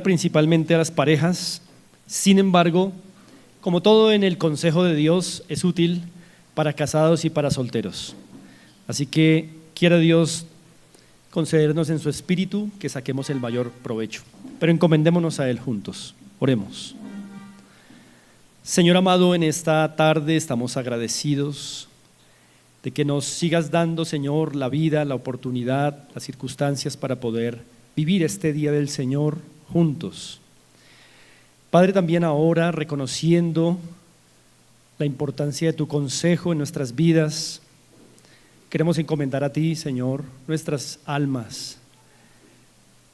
Principalmente a las parejas. Sin embargo, como todo en el consejo de Dios, es útil para casados y para solteros. Así que quiera Dios concedernos en su espíritu que saquemos el mayor provecho. Pero encomendémonos a Él juntos. Oremos. Señor amado, en esta tarde estamos agradecidos de que nos sigas dando, Señor, la vida, la oportunidad, las circunstancias para poder vivir este día del Señor juntos. Padre, también ahora reconociendo la importancia de tu consejo en nuestras vidas, queremos encomendar a ti, Señor, nuestras almas,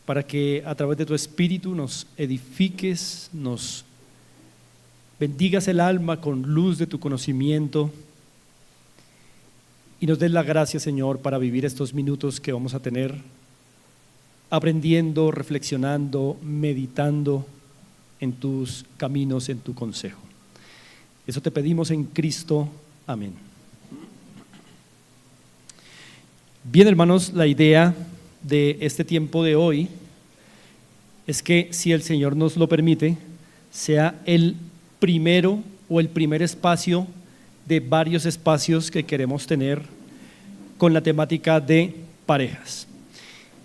para que a través de tu Espíritu nos edifiques, nos bendigas el alma con luz de tu conocimiento y nos des la gracia, Señor, para vivir estos minutos que vamos a tener aprendiendo, reflexionando, meditando en tus caminos, en tu consejo. Eso te pedimos en Cristo. Amén. Bien, hermanos, la idea de este tiempo de hoy es que, si el Señor nos lo permite, sea el primero o el primer espacio de varios espacios que queremos tener con la temática de parejas.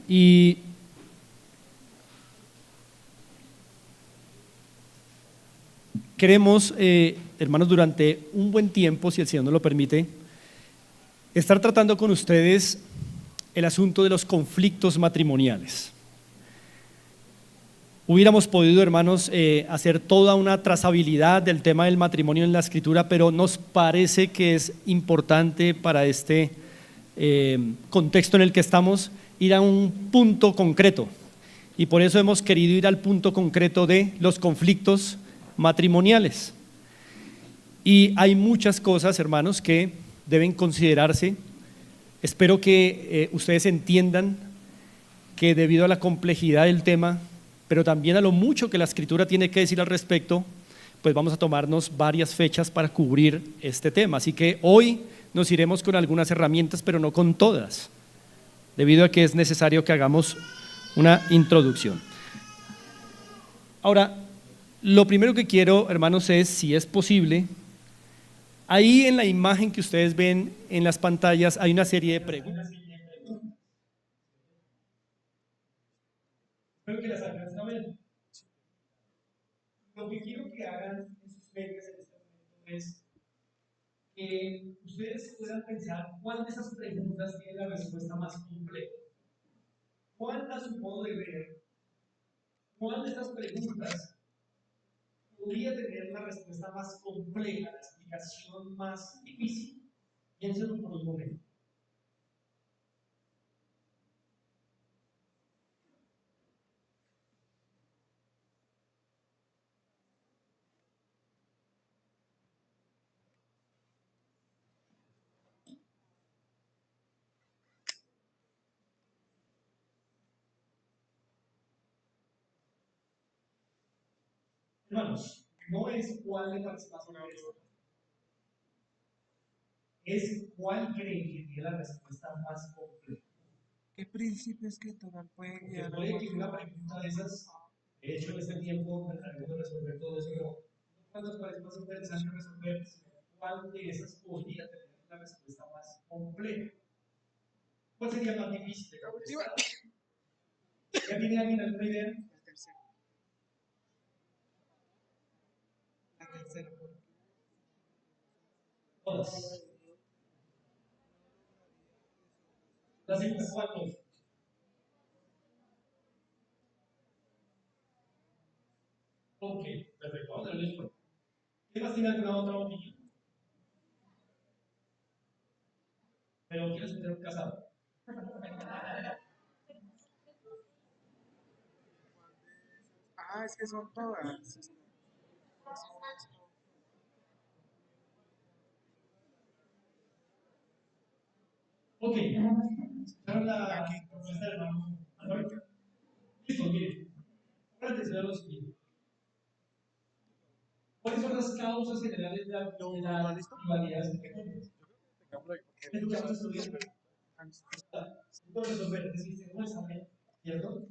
Y queremos, hermanos, durante un buen tiempo, si el Señor nos lo permite, estar tratando con ustedes el asunto de los conflictos matrimoniales. Hubiéramos podido, hermanos, hacer toda una trazabilidad del tema del matrimonio en la Escritura, pero nos parece que es importante para este contexto en el que estamos ir a un punto concreto, y por eso hemos querido ir al punto concreto de los conflictos matrimoniales. Y hay muchas cosas, hermanos, que deben considerarse. Espero que ustedes entiendan que debido a la complejidad del tema, pero también a lo mucho que la Escritura tiene que decir al respecto, pues vamos a tomarnos varias fechas para cubrir este tema. Así que hoy nos iremos con algunas herramientas, pero no con todas, debido a que es necesario que hagamos una introducción. Ahora, lo primero que quiero, hermanos, es, si es posible, ahí en la imagen que ustedes ven en las pantallas hay una serie de preguntas. Espero que las alcancen a ver. Lo que quiero que hagan en sus mentes en este momento es que ustedes puedan pensar cuál de esas preguntas tiene la respuesta más completa. ¿Cuál, a su modo de ver, cuál de estas preguntas podría tener la respuesta más compleja, la explicación más difícil? Piénsenlo por un momento. Hermanos, no es cuál le parece más honesto, es cuál creen que tiene la respuesta más completa. ¿Qué principio escritural puede Porque guiar puede que una pregunta de esas, de hecho en este tiempo trataremos de resolver todo eso, pero ¿cuál nos parece más interesante resolver? ¿Cuál de esas podría tener la respuesta más completa? ¿Cuál sería más difícil de contestar? ¿Ya tiene alguien alguna idea? La tercera. La tercera. Todas. La segunda, ¿cuál? Ok, perfecto, vamos a ver esto. ¿Quién más tiene alguna otra opinión? Pero ¿quieres tener un casado? Es que son todas. Ok, escucharon la propuesta del hermano Manuel. Listo, miren, ahora atención a lo siguiente. ¿Cuáles son las causas generales de la rivalidad sexual? Es lo que vamos a estudiar. Entonces, resolver, es decir, tenemos un examen, ¿cierto?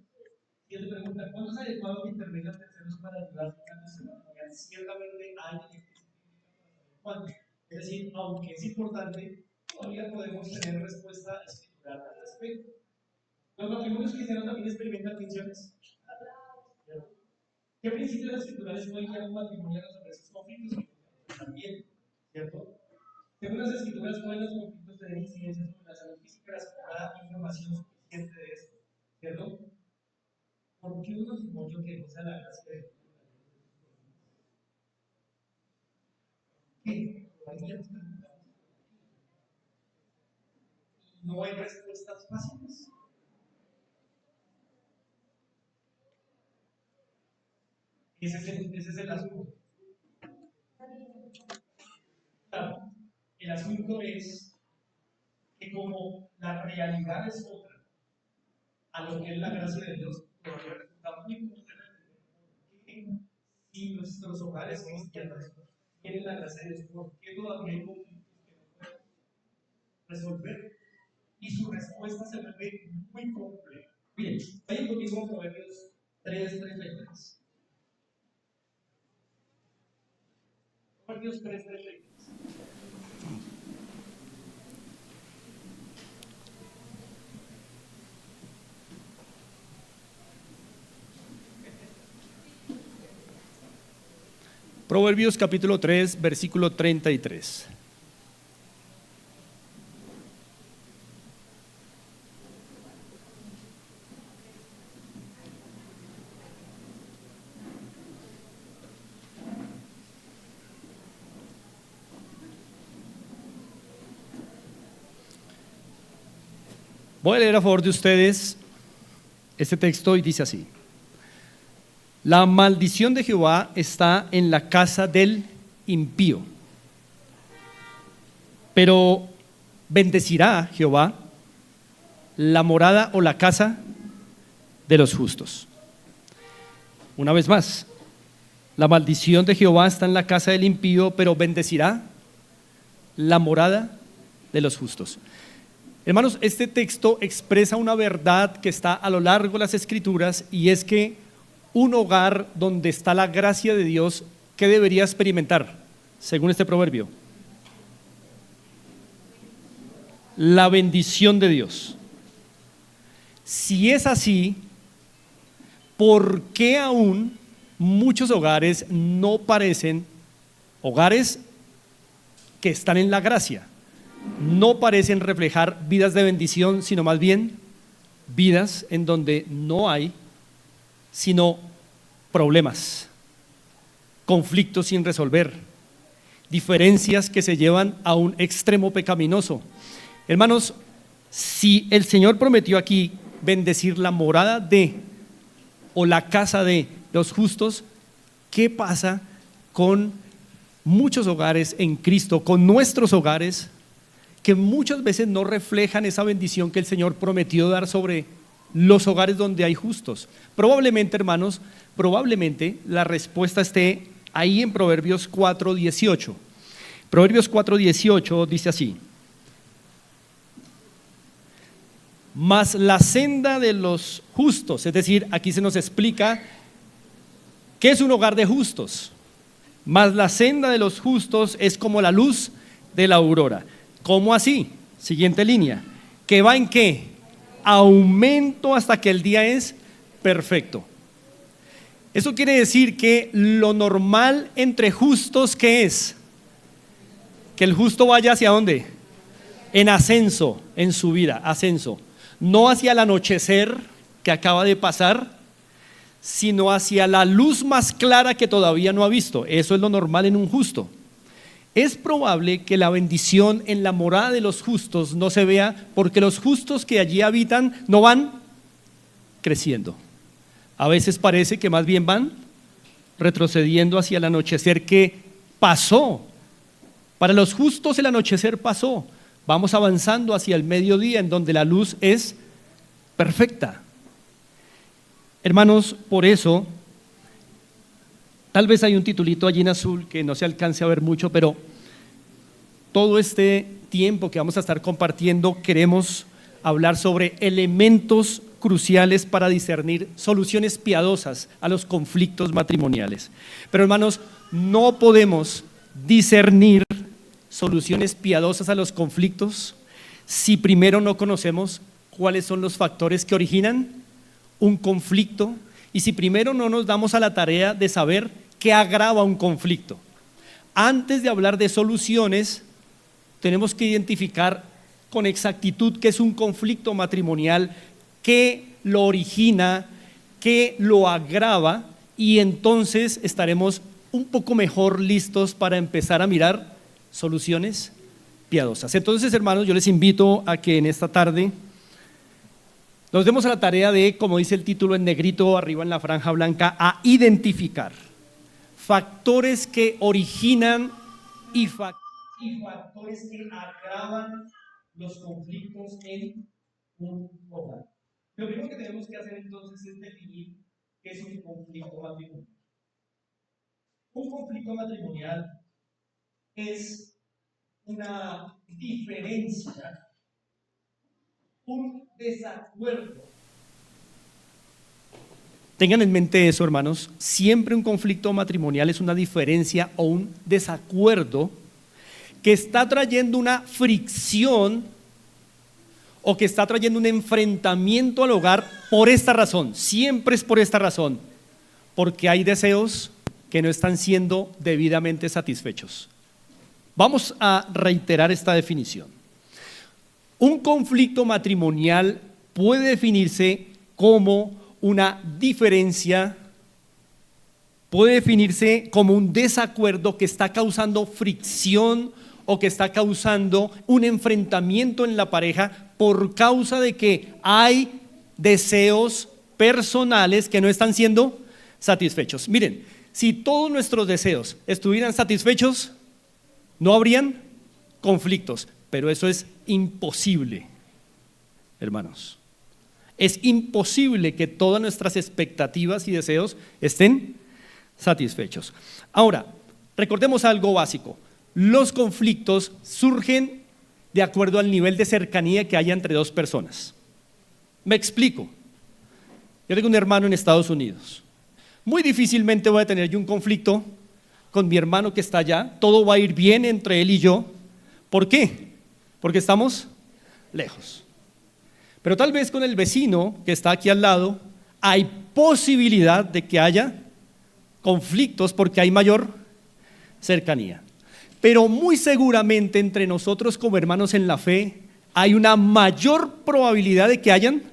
Y él le pregunta, ¿cuándo es adecuado que intervengan terceros para ayudar a familiar? Ciertamente hay cuándo. Es decir, aunque es importante, todavía podemos tener respuesta escritural al respecto. Los matrimonios cristianos también experimentan tensiones. ¿Qué principios escriturales pueden guiar un matrimonio a resolver sus conflictos? También, ¿cierto? Según las escrituras, pueden los conflictos tener incidencia sobre la salud física, la información suficiente de esto, ¿cierto? ¿Por qué un matrimonio que goza la gracia de Dios? ¿Qué? No hay respuestas fáciles. Ese es el asunto. Claro, el asunto es que como la realidad es otra a lo que es la gracia de Dios, todavía resulta muy complicado. Si nuestros hogares cristianos tienen la gracia de Dios, ¿por qué todavía hay conflictos que no pueden resolver? Y su respuesta se vuelve muy compleja. Miren, vayan conmigo a Proverbios 3:33. Proverbios 3:33. Proverbios capítulo 3, versículo 33. Voy a leer a favor de ustedes este texto y dice así: la maldición de Jehová está en la casa del impío, pero bendecirá Jehová la morada o la casa de los justos. Una vez más, la maldición de Jehová está en la casa del impío, pero bendecirá la morada de los justos. Hermanos, este texto expresa una verdad que está a lo largo de las Escrituras, y es que un hogar donde está la gracia de Dios, ¿qué debería experimentar según este proverbio? La bendición de Dios. Si es así, ¿por qué aún muchos hogares no parecen hogares que están en la gracia? No parecen reflejar vidas de bendición, sino más bien vidas en donde no hay sino problemas, conflictos sin resolver, diferencias que se llevan a un extremo pecaminoso. Hermanos, si el Señor prometió aquí bendecir la morada de o la casa de los justos, ¿qué pasa con muchos hogares en Cristo, con nuestros hogares, que muchas veces no reflejan esa bendición que el Señor prometió dar sobre los hogares donde hay justos? Probablemente, hermanos, la respuesta esté ahí en Proverbios 4:18. Proverbios 4:18 dice así: mas la senda de los justos, es decir, aquí se nos explica qué es un hogar de justos. Mas la senda de los justos es como la luz de la aurora. ¿Cómo así? Siguiente línea. ¿Que va en qué? Aumento hasta que el día es perfecto. Eso quiere decir que lo normal entre justos, ¿qué es? Que el justo vaya ¿hacia dónde? En ascenso en su vida, ascenso. No hacia el anochecer que acaba de pasar, sino hacia la luz más clara que todavía no ha visto. Eso es lo normal en un justo. Es probable que la bendición en la morada de los justos no se vea, porque los justos que allí habitan no van creciendo. A veces parece que más bien van retrocediendo hacia el anochecer que pasó. Para los justos el anochecer pasó. Vamos avanzando hacia el mediodía, en donde la luz es perfecta. Hermanos, por eso, tal vez hay un titulito allí en azul que no se alcance a ver mucho, pero todo este tiempo que vamos a estar compartiendo queremos hablar sobre elementos cruciales para discernir soluciones piadosas a los conflictos matrimoniales. Pero hermanos, no podemos discernir soluciones piadosas a los conflictos si primero no conocemos cuáles son los factores que originan un conflicto y si primero no nos damos a la tarea de saber qué agrava un conflicto. Antes de hablar de soluciones, tenemos que identificar con exactitud qué es un conflicto matrimonial, qué lo origina, qué lo agrava, y entonces estaremos un poco mejor listos para empezar a mirar soluciones piadosas. Entonces, hermanos, yo les invito a que en esta tarde nos demos a la tarea de, como dice el título en negrito arriba en la franja blanca, a identificar factores que originan y factores que agravan los conflictos en un hogar. Lo primero que tenemos que hacer entonces es definir qué es un conflicto matrimonial. Un conflicto matrimonial es una diferencia, un desacuerdo. Tengan en mente eso, hermanos. Siempre un conflicto matrimonial es una diferencia o un desacuerdo que está trayendo una fricción o que está trayendo un enfrentamiento al hogar por esta razón. Siempre es por esta razón, porque hay deseos que no están siendo debidamente satisfechos. Vamos a reiterar esta definición. Un conflicto matrimonial puede definirse como una diferencia, puede definirse como un desacuerdo que está causando fricción o que está causando un enfrentamiento en la pareja por causa de que hay deseos personales que no están siendo satisfechos. Miren, si todos nuestros deseos estuvieran satisfechos, no habrían conflictos, pero eso es imposible, hermanos. Es imposible que todas nuestras expectativas y deseos estén satisfechos. Ahora, recordemos algo básico. Los conflictos surgen de acuerdo al nivel de cercanía que haya entre dos personas. Me explico. Yo tengo un hermano en Estados Unidos. Muy difícilmente voy a tener yo un conflicto con mi hermano que está allá. Todo va a ir bien entre él y yo. ¿Por qué? Porque estamos lejos. Pero tal vez con el vecino que está aquí al lado hay posibilidad de que haya conflictos porque hay mayor cercanía. Pero muy seguramente entre nosotros como hermanos en la fe hay una mayor probabilidad de que hayan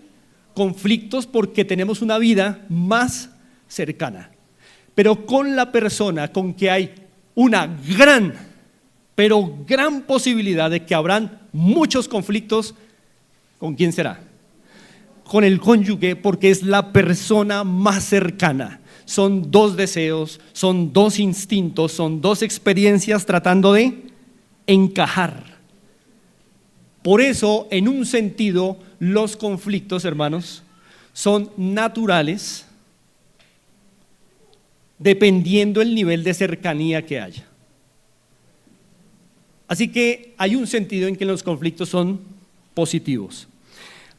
conflictos porque tenemos una vida más cercana. Pero con la persona con que hay una gran, pero gran posibilidad de que habrán muchos conflictos, ¿con quién será? Con el cónyuge, porque es la persona más cercana. Son dos deseos, son dos instintos, son dos experiencias tratando de encajar. Por eso, en un sentido, los conflictos, hermanos, son naturales dependiendo el nivel de cercanía que haya. Así que hay un sentido en que los conflictos son positivos.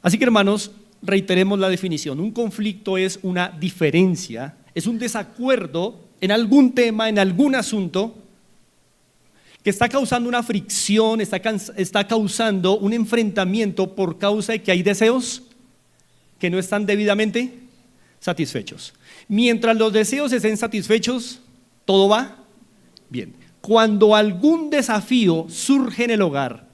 Así que, hermanos, reiteremos la definición. Un conflicto es una diferencia, es un desacuerdo en algún tema, en algún asunto que está causando una fricción, está causando un enfrentamiento por causa de que hay deseos que no están debidamente satisfechos. Mientras los deseos estén satisfechos, todo va bien. Cuando algún desafío surge en el hogar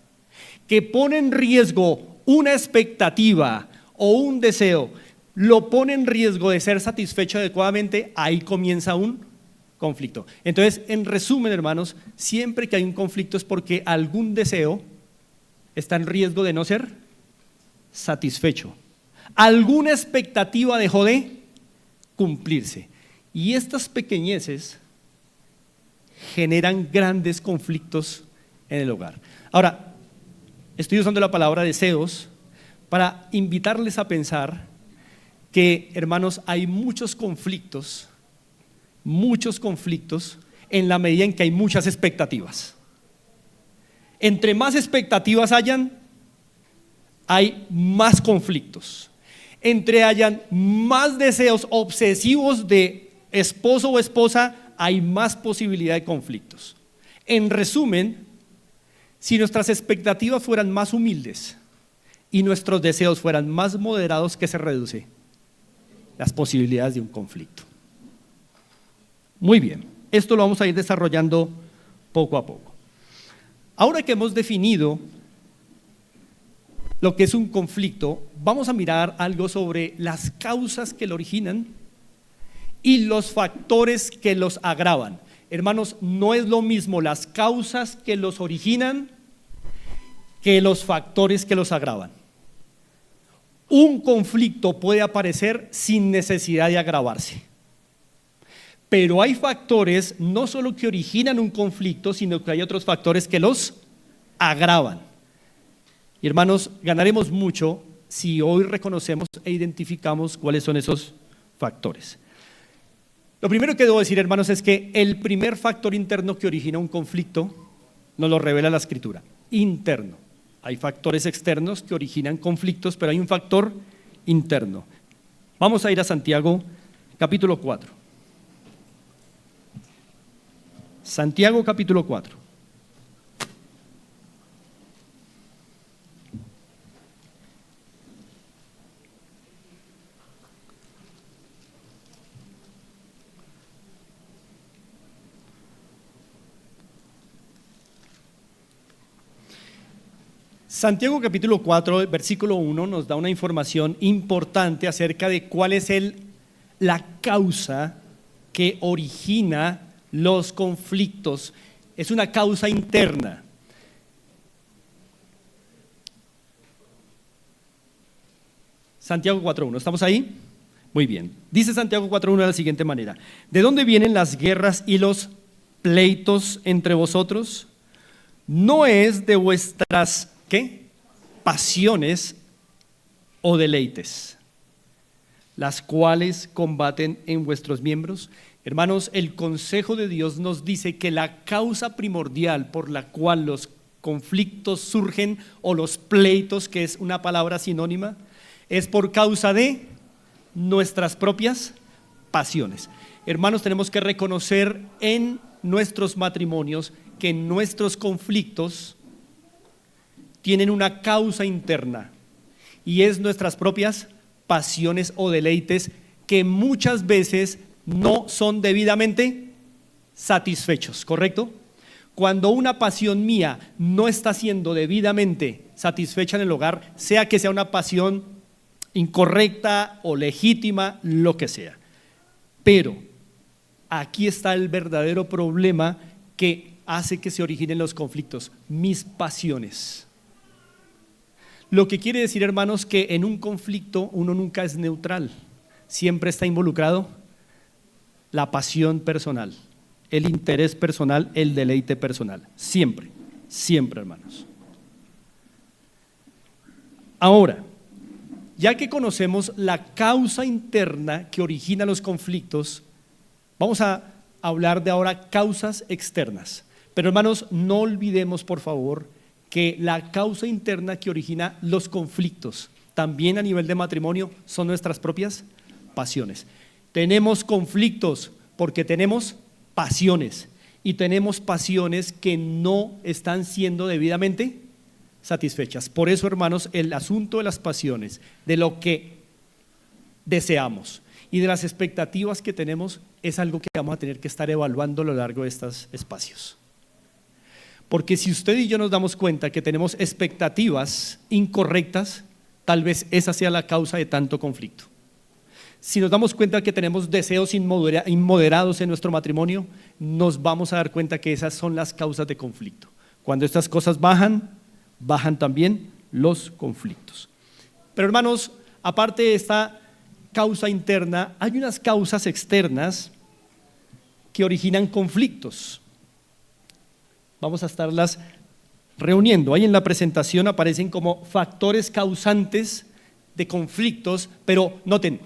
que pone en riesgo una expectativa o un deseo, lo pone en riesgo de ser satisfecho adecuadamente, ahí comienza un conflicto. Entonces, en resumen, hermanos, siempre que hay un conflicto es porque algún deseo está en riesgo de no ser satisfecho. Alguna expectativa dejó de cumplirse. Y estas pequeñeces generan grandes conflictos en el hogar. Ahora, estoy usando la palabra deseos para invitarles a pensar que, hermanos, hay muchos conflictos en la medida en que hay muchas expectativas. Entre más expectativas hayan, hay más conflictos. Entre hayan más deseos obsesivos de esposo o esposa, hay más posibilidad de conflictos. En resumen, si nuestras expectativas fueran más humildes y nuestros deseos fueran más moderados, ¿qué se reduce? Las posibilidades de un conflicto. Muy bien, esto lo vamos a ir desarrollando poco a poco. Ahora que hemos definido lo que es un conflicto, vamos a mirar algo sobre las causas que lo originan y los factores que los agravan. Hermanos, no es lo mismo las causas que los originan que los factores que los agravan. Un conflicto puede aparecer sin necesidad de agravarse. Pero hay factores no solo que originan un conflicto, sino que hay otros factores que los agravan. Y hermanos, ganaremos mucho si hoy reconocemos e identificamos cuáles son esos factores. Lo primero que debo decir, hermanos, es que el primer factor interno que origina un conflicto nos lo revela la Escritura, interno. Hay factores externos que originan conflictos, pero hay un factor interno. Vamos a ir a Santiago, capítulo 4. Santiago, capítulo 4. Santiago capítulo 4, versículo 1 nos da una información importante acerca de cuál es la causa que origina los conflictos. Es una causa interna. Santiago 4.1, ¿estamos ahí? Muy bien. Dice Santiago 4.1 de la siguiente manera: ¿de dónde vienen las guerras y los pleitos entre vosotros? ¿No es de vuestras ¿qué? Pasiones o deleites, las cuales combaten en vuestros miembros? Hermanos, el consejo de Dios nos dice que la causa primordial por la cual los conflictos surgen, o los pleitos, que es una palabra sinónima, es por causa de nuestras propias pasiones. Hermanos, tenemos que reconocer en nuestros matrimonios que nuestros conflictos tienen una causa interna, y es nuestras propias pasiones o deleites que muchas veces no son debidamente satisfechos, ¿correcto? Cuando una pasión mía no está siendo debidamente satisfecha en el hogar, sea que sea una pasión incorrecta o legítima, lo que sea. Pero aquí está el verdadero problema que hace que se originen los conflictos: mis pasiones. Lo que quiere decir, hermanos, que en un conflicto uno nunca es neutral, siempre está involucrado la pasión personal, el interés personal, el deleite personal, siempre, siempre, hermanos. Ahora, ya que conocemos la causa interna que origina los conflictos, vamos a hablar de ahora causas externas. Pero hermanos, no olvidemos por favor que la causa interna que origina los conflictos, también a nivel de matrimonio, son nuestras propias pasiones. Tenemos conflictos porque tenemos pasiones, y tenemos pasiones que no están siendo debidamente satisfechas. Por eso, hermanos, el asunto de las pasiones, de lo que deseamos y de las expectativas que tenemos, es algo que vamos a tener que estar evaluando a lo largo de estos espacios. Porque si usted y yo nos damos cuenta que tenemos expectativas incorrectas, tal vez esa sea la causa de tanto conflicto. Si nos damos cuenta que tenemos deseos inmoderados en nuestro matrimonio, nos vamos a dar cuenta que esas son las causas de conflicto. Cuando estas cosas bajan también los conflictos. Pero hermanos, aparte de esta causa interna, hay unas causas externas que originan conflictos. Vamos a estarlas reuniendo. Ahí en la presentación aparecen como factores causantes de conflictos, pero noten,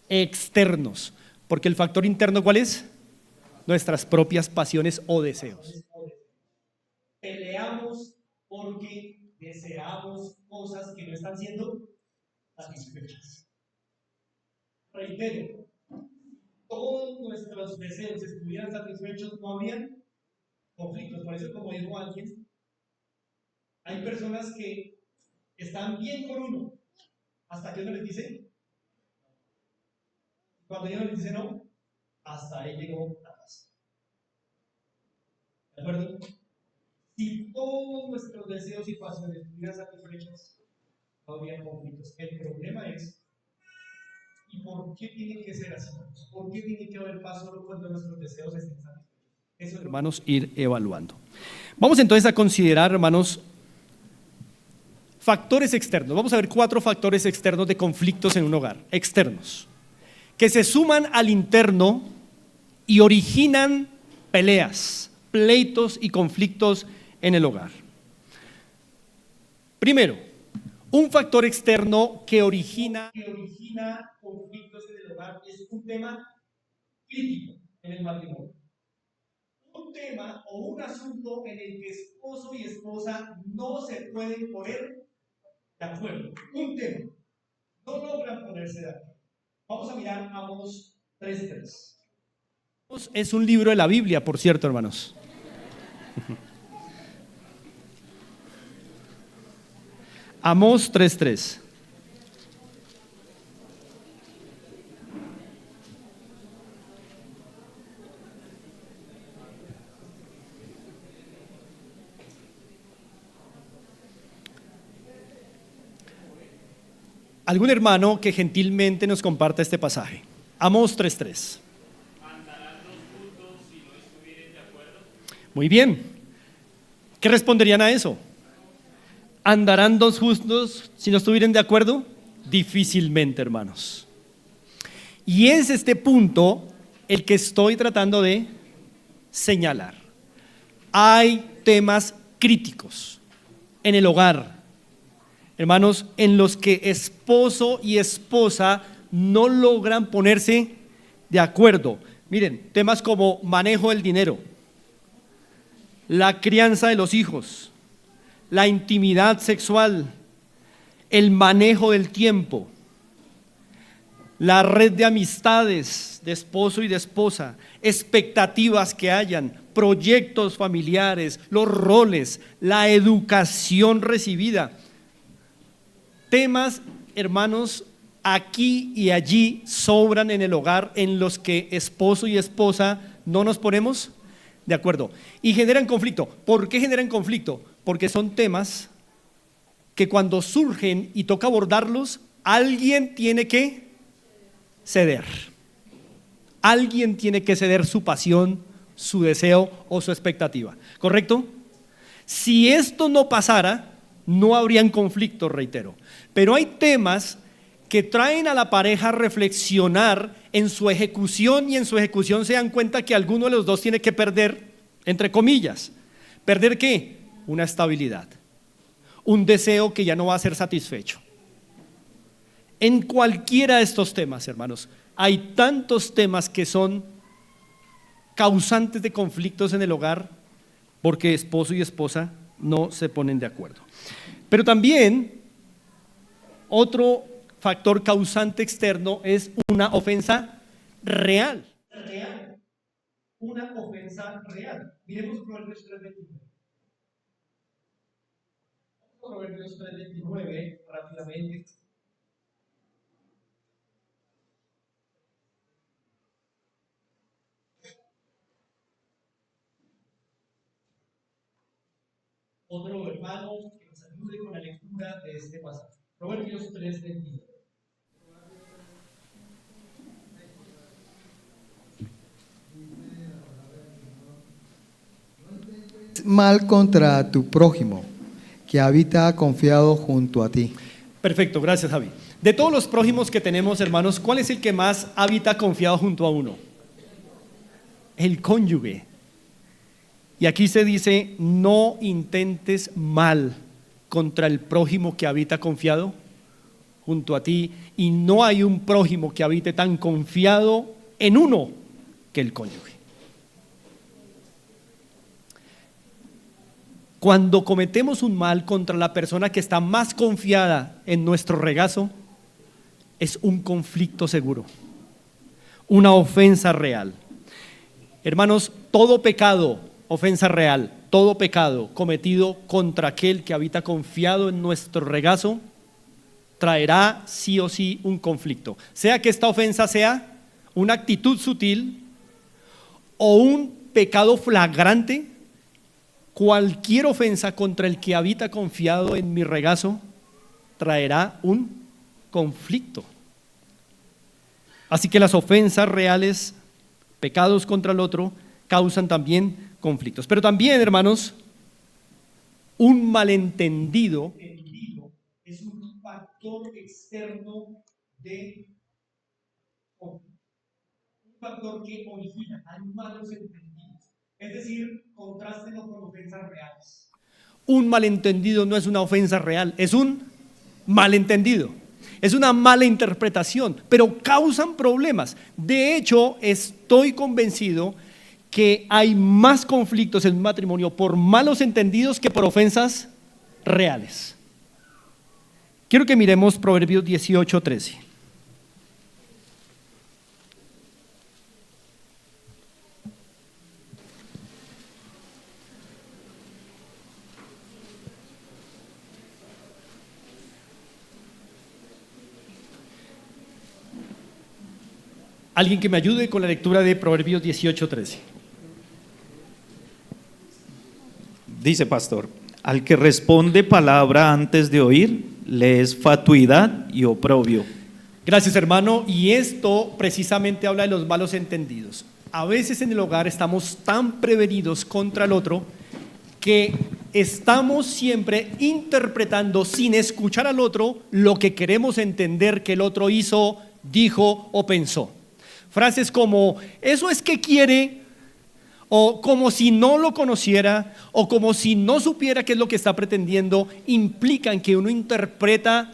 externos, porque el factor interno, ¿cuál es? Nuestras propias pasiones o deseos. Peleamos porque deseamos cosas que no están siendo satisfechas. Reitero, todos nuestros deseos estuvieran satisfechos, no habrían conflictos. Por eso, como dijo alguien, hay personas que están bien con uno, hasta que uno les dice, cuando uno les dice no, hasta ahí llegó la paz. ¿De acuerdo? Si todos nuestros deseos y pasiones estuvieran satisfechos, no habría conflictos. El problema es, ¿y por qué tiene que ser así? ¿Por qué tiene que haber paz solo cuando nuestros deseos estén satisfechos? Eso es, hermanos, ir evaluando. Vamos entonces a considerar, hermanos, factores externos. Vamos a ver 4 factores externos de conflictos en un hogar, externos, que se suman al interno y originan peleas, pleitos y conflictos en el hogar. Primero, un factor externo que origina conflictos en el hogar es un tema crítico en el matrimonio. Un tema o un asunto en el que esposo y esposa no se pueden poner de acuerdo. Un tema. No logran ponerse de acuerdo. Vamos a mirar Amós 3:3. Es un libro de la Biblia, por cierto, hermanos. Amós 3:3. ¿Algún hermano que gentilmente nos comparta este pasaje? Amós 3:3. ¿Andarán dos juntos si no estuvieren de acuerdo? Muy bien. ¿Qué responderían a eso? ¿Andarán dos justos si no estuvieran de acuerdo? Difícilmente, hermanos. Y es este punto el que estoy tratando de señalar. Hay temas críticos en el hogar, hermanos, en los que esposo y esposa no logran ponerse de acuerdo. Miren, temas como manejo del dinero, la crianza de los hijos, la intimidad sexual, el manejo del tiempo, la red de amistades de esposo y de esposa, expectativas que hayan, proyectos familiares, los roles, la educación recibida. Temas, hermanos, aquí y allí sobran en el hogar en los que esposo y esposa no nos ponemos de acuerdo y generan conflicto. ¿Por qué generan conflicto? Porque son temas que cuando surgen y toca abordarlos, alguien tiene que ceder. Alguien tiene que ceder su pasión, su deseo o su expectativa. ¿Correcto? Si esto no pasara, no habrían conflictos, reitero. Pero hay temas que traen a la pareja a reflexionar en su ejecución y en su ejecución se dan cuenta que alguno de los dos tiene que perder, entre comillas. ¿Perder qué? Una estabilidad, un deseo que ya no va a ser satisfecho. En cualquiera de estos temas, hermanos, hay tantos temas que son causantes de conflictos en el hogar porque esposo y esposa no se ponen de acuerdo. Pero también otro factor causante externo es una ofensa real. Una ofensa real. Miremos Proverbios 3:29. Proverbios 3:29 rápidamente. Otro hermano que nos ayude con la lectura de este pasaje. Proverbios 3:29. Mal contra tu prójimo, que habita confiado junto a ti. Perfecto, gracias, Javi. De todos los prójimos que tenemos, hermanos, ¿cuál es el que más habita confiado junto a uno? El cónyuge. Y aquí se dice, no intentes mal contra el prójimo que habita confiado junto a ti. Y no hay un prójimo que habite tan confiado en uno que el cónyuge. Cuando cometemos un mal contra la persona que está más confiada en nuestro regazo, es un conflicto seguro. una ofensa real. Hermanos, todo pecado, ofensa real, todo pecado cometido contra aquel que habita confiado en nuestro regazo, traerá sí o sí un conflicto. Sea que esta ofensa sea una actitud sutil o un pecado flagrante, cualquier ofensa contra el que habita confiado en mi regazo traerá un conflicto. Así que las ofensas reales, pecados contra el otro, causan también conflictos. Pero también, hermanos, un malentendido es un factor externo un factor que origina, hay malos entendidos. Es decir, contrástenlo con ofensas reales. Un malentendido no es una ofensa real, es un malentendido. Es una mala interpretación, pero causan problemas. De hecho, estoy convencido que hay más conflictos en un matrimonio por malos entendidos que por ofensas reales. Quiero que miremos Proverbios 18:13. Alguien que me ayude con la lectura de Proverbios 18:13. Dice, pastor, al que responde palabra antes de oír, le es fatuidad y oprobio. Gracias, hermano. Y esto precisamente habla de los malos entendidos. A veces en el hogar estamos tan prevenidos contra el otro que estamos siempre interpretando sin escuchar al otro lo que queremos entender que el otro hizo, dijo o pensó. Frases como, eso es que quiere, o como si no lo conociera, o como si no supiera qué es lo que está pretendiendo, implican que uno interpreta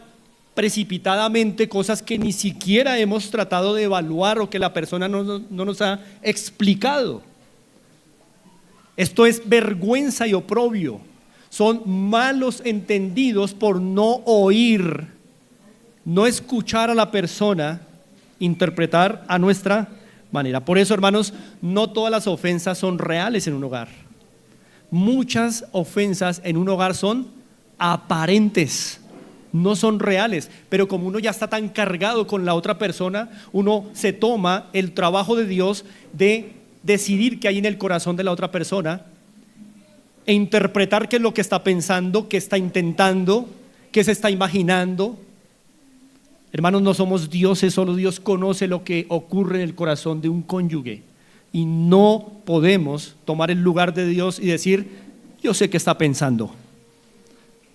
precipitadamente cosas que ni siquiera hemos tratado de evaluar o que la persona no nos ha explicado. Esto es vergüenza y oprobio. Son malos entendidos por no oír, no escuchar a la persona, interpretar a nuestra manera. Por eso, hermanos, no todas las ofensas son reales en un hogar. Muchas ofensas en un hogar son aparentes, no son reales, pero como uno ya está tan cargado con la otra persona, uno se toma el trabajo de Dios de decidir qué hay en el corazón de la otra persona e interpretar qué es lo que está pensando, qué está intentando, qué se está imaginando. Hermanos, no somos dioses, solo Dios conoce lo que ocurre en el corazón de un cónyuge y no podemos tomar el lugar de Dios y decir, yo sé qué está pensando,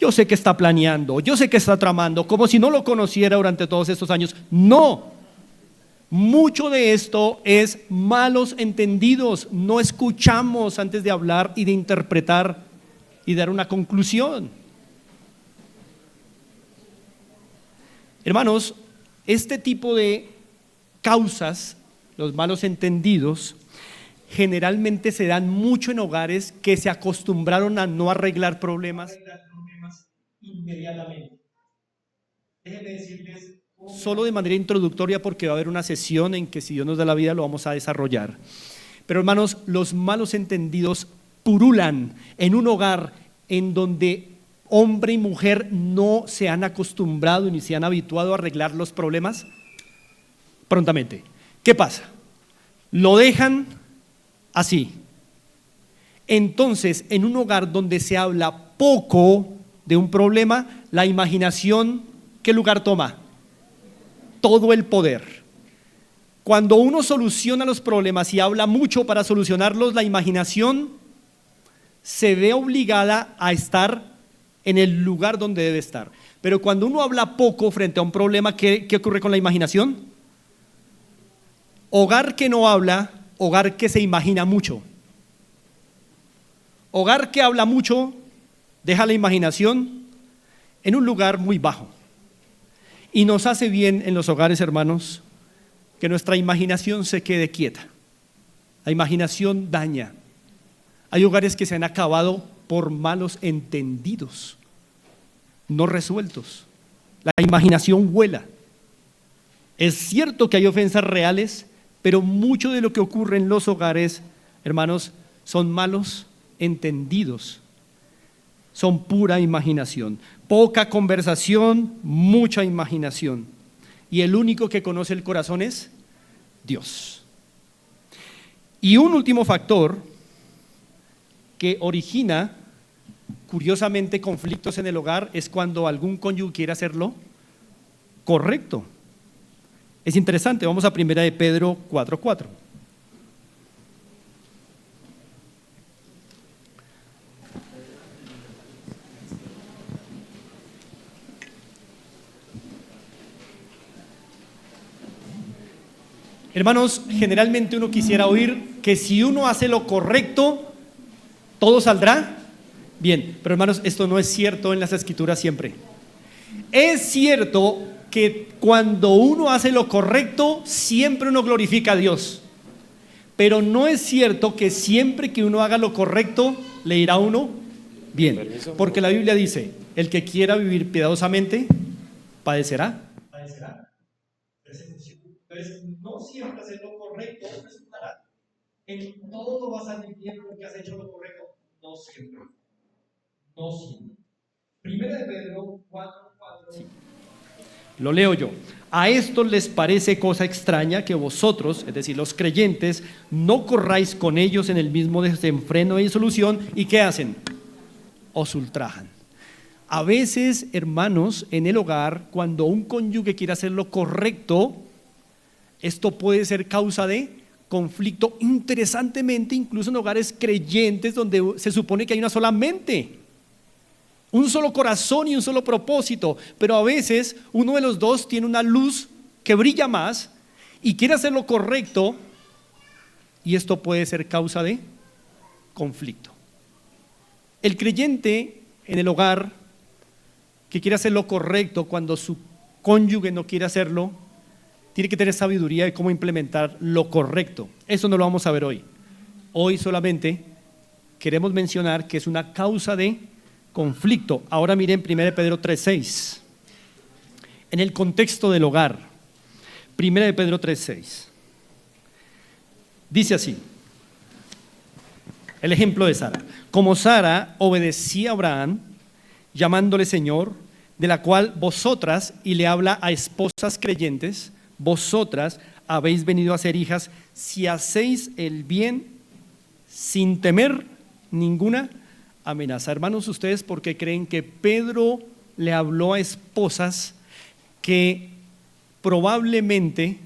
yo sé qué está planeando, yo sé qué está tramando, como si no lo conociera durante todos estos años. No, mucho de esto es malos entendidos, no escuchamos antes de hablar y de interpretar y dar una conclusión. Hermanos, este tipo de causas, los malos entendidos, generalmente se dan mucho en hogares que se acostumbraron a no arreglar problemas inmediatamente. Déjenme decirles solo de manera introductoria, porque va a haber una sesión en que, si Dios nos da la vida, lo vamos a desarrollar. Pero, hermanos, los malos entendidos purulan en un hogar en donde hombre y mujer no se han acostumbrado ni se han habituado a arreglar los problemas prontamente. ¿Qué pasa? Lo dejan así. Entonces, en un hogar donde se habla poco de un problema, la imaginación, ¿qué lugar toma? Todo el poder. Cuando uno soluciona los problemas y habla mucho para solucionarlos, la imaginación se ve obligada a estar en el lugar donde debe estar. Pero cuando uno habla poco frente a un problema, ¿qué ocurre con la imaginación? Hogar que no habla, hogar que se imagina mucho. Hogar que habla mucho, deja la imaginación en un lugar muy bajo. Y nos hace bien en los hogares, hermanos, que nuestra imaginación se quede quieta. La imaginación daña. Hay hogares que se han acabado por malos entendidos, no resueltos. La imaginación vuela. Es cierto que hay ofensas reales, Pero mucho de lo que ocurre en los hogares, hermanos, son malos entendidos, son pura imaginación, poca conversación, mucha imaginación. Y el único que conoce el corazón es Dios. Y un último factor que origina, curiosamente, conflictos en el hogar es cuando algún cónyuge quiere hacerlo correcto. Es interesante, vamos a 1 de Pedro 4:4. Hermanos, generalmente uno quisiera oír que si uno hace lo correcto, todo saldrá bien. Pero hermanos, esto no es cierto en las Escrituras siempre. Es cierto que cuando uno hace lo correcto, siempre uno glorifica a Dios. Pero no es cierto que siempre que uno haga lo correcto, le irá a uno bien. Porque la Biblia dice, el que quiera vivir piadosamente, padecerá. Entonces, no siempre hacer lo correcto resultará. En todo vas a salir bien porque has hecho lo correcto. No siempre. No siempre. Primera de Pedro 4:4. Sí. Lo leo yo. A esto les parece cosa extraña que vosotros, es decir, los creyentes, no corráis con ellos en el mismo desenfreno y disolución. ¿Y qué hacen? Os ultrajan. A veces, hermanos, en el hogar, cuando un cónyuge quiere hacer lo correcto, esto puede ser causa de conflicto, interesantemente, incluso en hogares creyentes donde se supone que hay una sola mente, un solo corazón y un solo propósito, pero a veces uno de los dos tiene una luz que brilla más y quiere hacer lo correcto, y esto puede ser causa de conflicto. El creyente en el hogar que quiere hacer lo correcto cuando su cónyuge no quiere hacerlo, tiene que tener sabiduría de cómo implementar lo correcto. Eso no lo vamos a ver hoy. Hoy solamente queremos mencionar que es una causa de conflicto. Ahora miren 1 Pedro 3:6. En el contexto del hogar, 1 Pedro 3:6. Dice así, el ejemplo de Sara. Como Sara obedecía a Abraham, llamándole Señor, de la cual vosotras, y le habla a esposas creyentes, vosotras habéis venido a ser hijas si hacéis el bien sin temer ninguna amenaza. Hermanos, ¿ustedes por qué creen que Pedro le habló a esposas que probablemente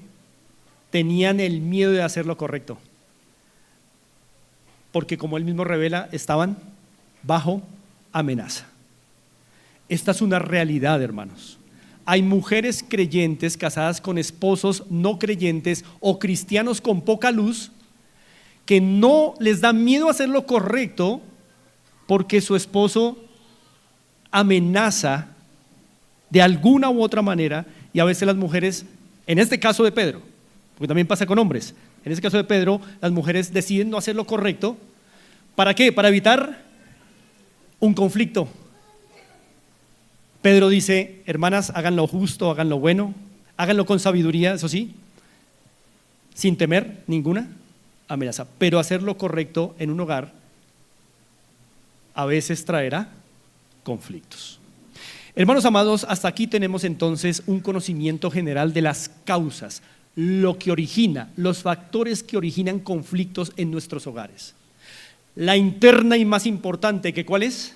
tenían el miedo de hacer lo correcto? Porque, como él mismo revela, estaban bajo amenaza. Esta es una realidad, hermanos. Hay mujeres creyentes casadas con esposos no creyentes o cristianos con poca luz que no les da miedo hacer lo correcto porque su esposo amenaza de alguna u otra manera, y a veces las mujeres, en este caso de Pedro, porque también pasa con hombres, en este caso de Pedro, las mujeres deciden no hacer lo correcto. ¿Para qué? Para evitar un conflicto. Pedro dice, hermanas, hagan lo justo, hagan lo bueno, háganlo con sabiduría, eso sí, sin temer ninguna amenaza. Pero hacer lo correcto en un hogar a veces traerá conflictos. Hermanos amados, hasta aquí tenemos entonces un conocimiento general de las causas, lo que origina, los factores que originan conflictos en nuestros hogares. La interna y más importante, que ¿cuál es?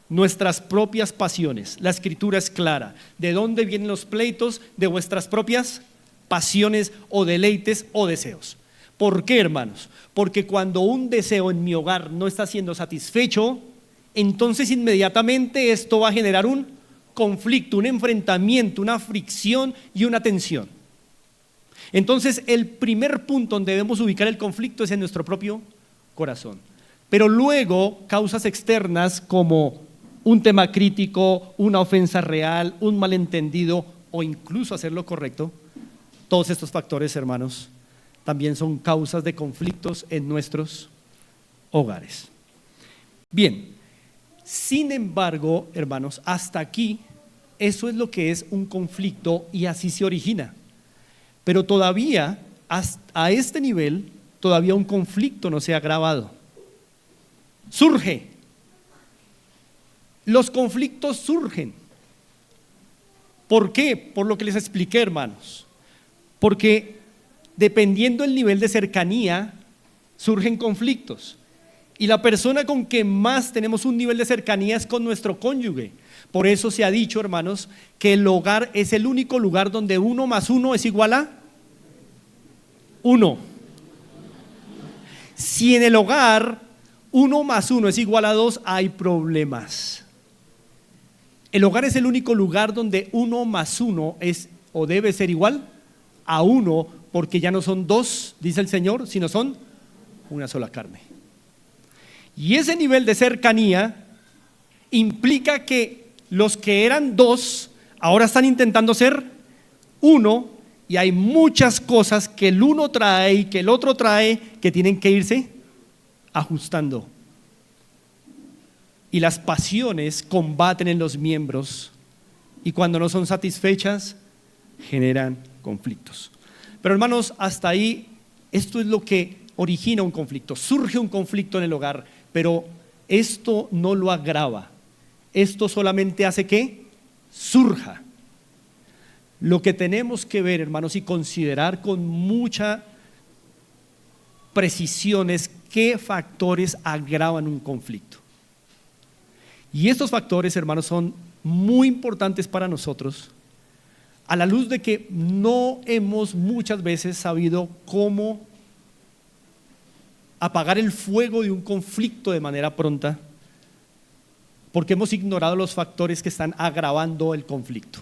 Nuestras propias pasiones. La Escritura es clara. ¿De dónde vienen los pleitos? De vuestras propias pasiones o deleites o deseos. ¿Por qué, hermanos? Porque cuando un deseo en mi hogar no está siendo satisfecho, entonces inmediatamente esto va a generar un conflicto, un enfrentamiento, una fricción y una tensión. Entonces el primer punto donde debemos ubicar el conflicto es en nuestro propio corazón. Pero luego causas externas como un tema crítico, una ofensa real, un malentendido o incluso hacer lo correcto, todos estos factores, hermanos, también son causas de conflictos en nuestros hogares. Bien, sin embargo, hermanos, hasta aquí eso es lo que es un conflicto y así se origina. Pero todavía a este nivel todavía un conflicto no se ha grabado. Surge. Los conflictos surgen. ¿Por qué? Por lo que les expliqué, hermanos. Porque dependiendo del nivel de cercanía, surgen conflictos. Y la persona con que más tenemos un nivel de cercanía es con nuestro cónyuge. Por eso se ha dicho, hermanos, que el hogar es el único lugar donde 1 más 1 es igual a 1. Si en el hogar 1 más 1 es igual a 2, hay problemas. El hogar es el único lugar donde 1 más 1 es o debe ser igual a 1, porque ya no son 2, dice el Señor, sino son una sola carne. Y ese nivel de cercanía implica que los que eran 2 ahora están intentando ser 1, y hay muchas cosas que el uno trae y que el otro trae que tienen que irse ajustando. Y las pasiones combaten en los miembros, y cuando no son satisfechas generan conflictos. Pero hermanos, hasta ahí esto es lo que origina un conflicto. Surge un conflicto en el hogar, pero esto no lo agrava. Esto solamente hace que surja. Lo que tenemos que ver, hermanos, y considerar con mucha precisión es qué factores agravan un conflicto. Y estos factores, hermanos, son muy importantes para nosotros, a la luz de que no hemos muchas veces sabido cómo apagar el fuego de un conflicto de manera pronta, porque hemos ignorado los factores que están agravando el conflicto.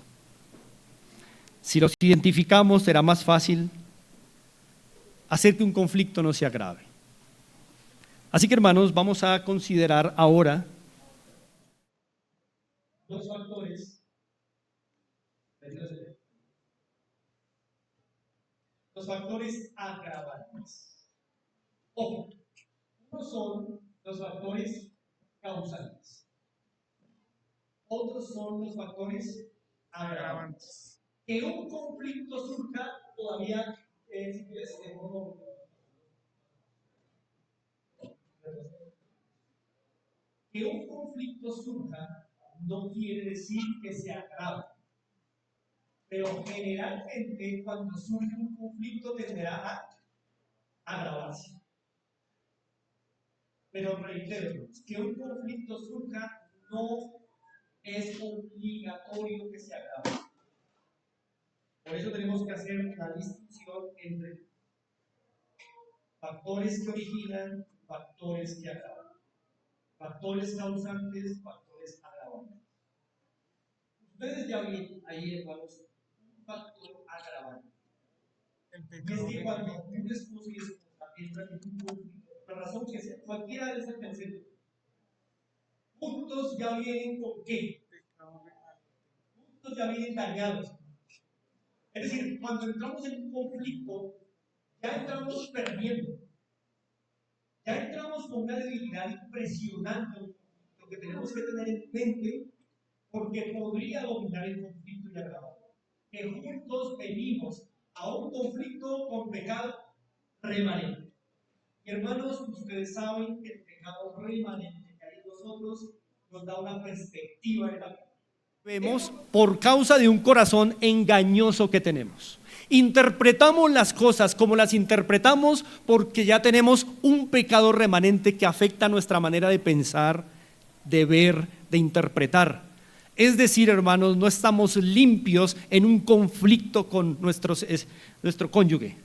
Si los identificamos, será más fácil hacer que un conflicto no se agrave. Así que, hermanos, vamos a considerar ahora los factores agravantes. Ojo, unos son los factores causantes, otros son los factores agravantes. Que un conflicto surja todavía es que un conflicto surja no quiere decir que se agrave, pero generalmente cuando surge un conflicto tenderá a agravarse. Pero reitero, que un conflicto surja no es obligatorio que se agrave. Por eso tenemos que hacer la distinción entre factores que originan, factores que agravan, factores causantes, factores agravantes. Ustedes ya ven ahí, hermanos, un factor agravante. Y es que cuando un esposo y esposa entran en un conflicto, la razón que sea, cualquiera de esas pensamientos, juntos ya vienen con qué? Juntos ya vienen dañados. Es decir, cuando entramos en un conflicto, ya entramos perdiendo. Ya entramos con una debilidad impresionante. Lo que tenemos que tener en mente, porque podría dominar el conflicto y agravarlo. Que juntos venimos a un conflicto con pecado remanente. Y hermanos, ustedes saben que el pecado remanente que hay en nosotros nos da una perspectiva de la vida. Vemos por causa de un corazón engañoso que tenemos. Interpretamos las cosas como las interpretamos porque ya tenemos un pecado remanente que afecta nuestra manera de pensar, de ver, de interpretar. Es decir, hermanos, no estamos limpios en un conflicto con nuestro cónyuge.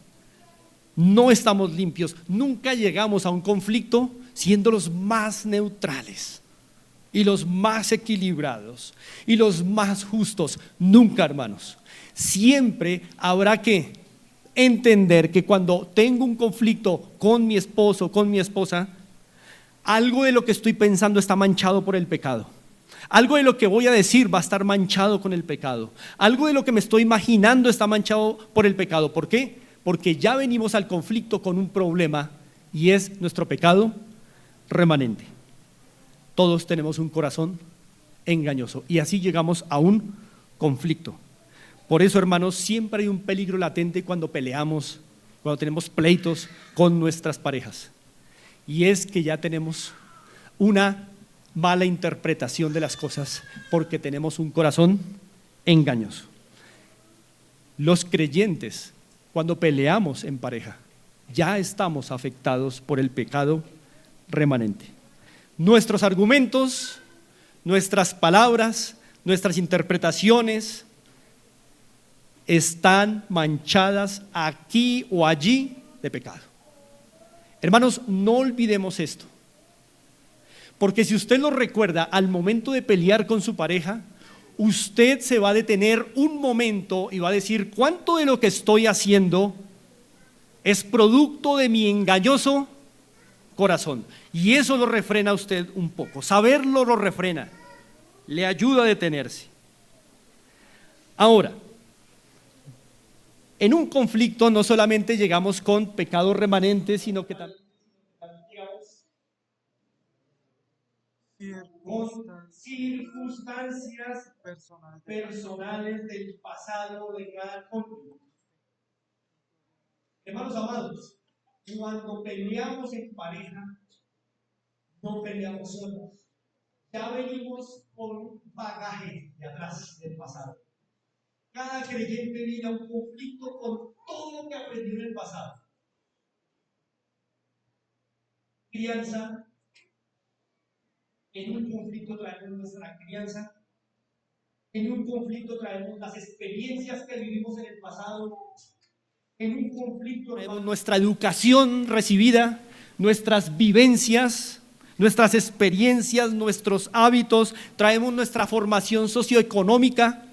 No estamos limpios. Nunca llegamos a un conflicto siendo los más neutrales y los más equilibrados y los más justos. Nunca, hermanos. Siempre habrá que entender que cuando tengo un conflicto con mi esposo, con mi esposa, algo de lo que estoy pensando está manchado por el pecado. Algo de lo que voy a decir va a estar manchado con el pecado. Algo de lo que me estoy imaginando está manchado por el pecado. ¿Por qué? Porque ya venimos al conflicto con un problema y es nuestro pecado remanente. Todos tenemos un corazón engañoso y así llegamos a un conflicto. Por eso, hermanos, siempre hay un peligro latente cuando peleamos cuando tenemos pleitos con nuestras parejas. Y es que ya tenemos una mala interpretación de las cosas porque tenemos un corazón engañoso. Los creyentes, cuando peleamos en pareja, ya estamos afectados por el pecado remanente. Nuestros argumentos, nuestras palabras, nuestras interpretaciones están manchadas aquí o allí de pecado. Hermanos, no olvidemos esto, porque si usted lo recuerda al momento de pelear con su pareja, usted se va a detener un momento y va a decir: ¿cuánto de lo que estoy haciendo es producto de mi engañoso corazón? Y eso lo refrena a usted un poco. Saberlo lo refrena, le ayuda a detenerse. Ahora, en un conflicto no solamente llegamos con pecados remanentes, sino que también llegamos con circunstancias personales del pasado de cada cónyuge. Hermanos amados, cuando peleamos en pareja, no peleamos solos. Ya venimos con un bagaje de atrás del pasado. Cada creyente viene a un conflicto con todo lo que aprendió en el pasado. Crianza, en un conflicto traemos nuestra crianza, en un conflicto traemos las experiencias que vivimos en el pasado, en un conflicto traemos nuestra educación recibida, nuestras vivencias, nuestras experiencias, nuestros hábitos, traemos nuestra formación socioeconómica.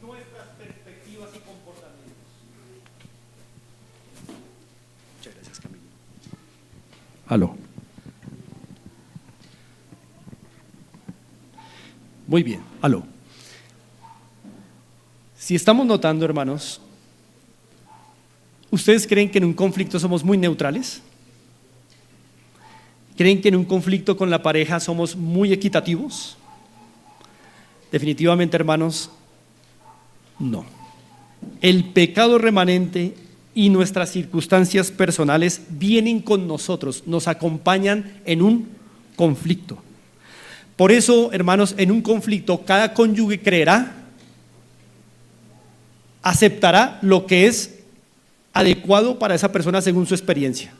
Nuestras perspectivas y comportamientos. Muchas gracias, Camilo. Aló. Muy bien, aló. Si estamos notando, hermanos, ¿ustedes creen que en un conflicto somos muy neutrales? ¿Creen que en un conflicto con la pareja somos muy equitativos? Definitivamente, hermanos, no. El pecado remanente y nuestras circunstancias personales vienen con nosotros, nos acompañan en un conflicto. Por eso, hermanos, en un conflicto cada cónyuge creerá, aceptará lo que es adecuado para esa persona según su experiencia.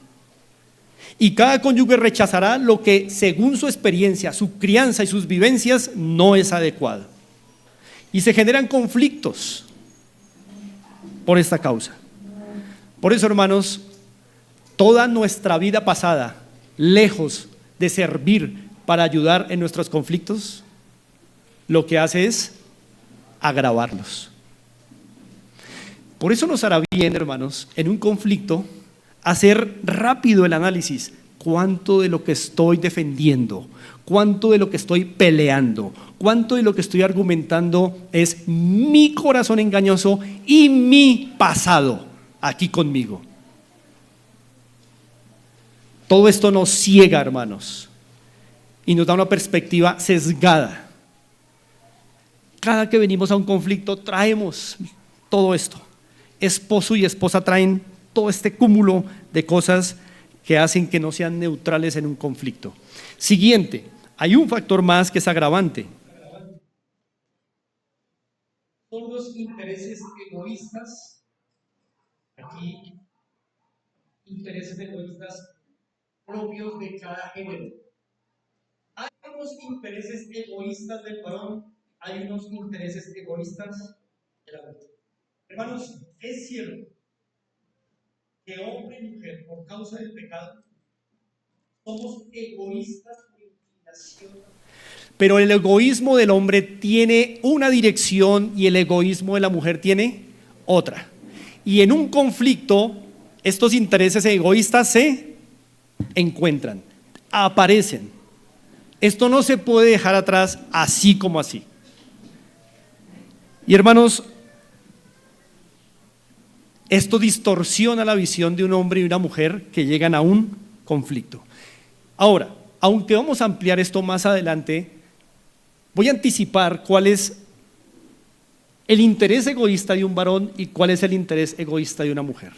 Y cada cónyuge rechazará lo que según su experiencia, su crianza y sus vivencias no es adecuado. Y se generan conflictos por esta causa. Por eso, hermanos, toda nuestra vida pasada, lejos de servir para ayudar en nuestros conflictos, lo que hace es agravarlos. Por eso nos hará bien, hermanos, en un conflicto, hacer rápido el análisis. ¿Cuánto de lo que estoy defendiendo, cuánto de lo que estoy peleando, cuánto de lo que estoy argumentando es mi corazón engañoso y mi pasado aquí conmigo? Todo esto nos ciega, hermanos, y nos da una perspectiva sesgada. Cada que venimos a un conflicto traemos todo esto. Esposo y esposa traen todo este cúmulo de cosas que hacen que no sean neutrales en un conflicto. Siguiente, hay un factor más que es agravante. Son los intereses egoístas. Aquí, intereses egoístas propios de cada género. Hay unos intereses egoístas del varón, hay unos intereses egoístas el aborto. Hermanos, es cierto que hombre y mujer, por causa del pecado, somos egoístas por inclinación. Pero el egoísmo del hombre tiene una dirección y el egoísmo de la mujer tiene otra. Y en un conflicto, estos intereses egoístas se encuentran, aparecen. Esto no se puede dejar atrás así como así. Y hermanos, esto distorsiona la visión de un hombre y una mujer que llegan a un conflicto. Ahora, aunque vamos a ampliar esto más adelante, voy a anticipar cuál es el interés egoísta de un varón y cuál es el interés egoísta de una mujer.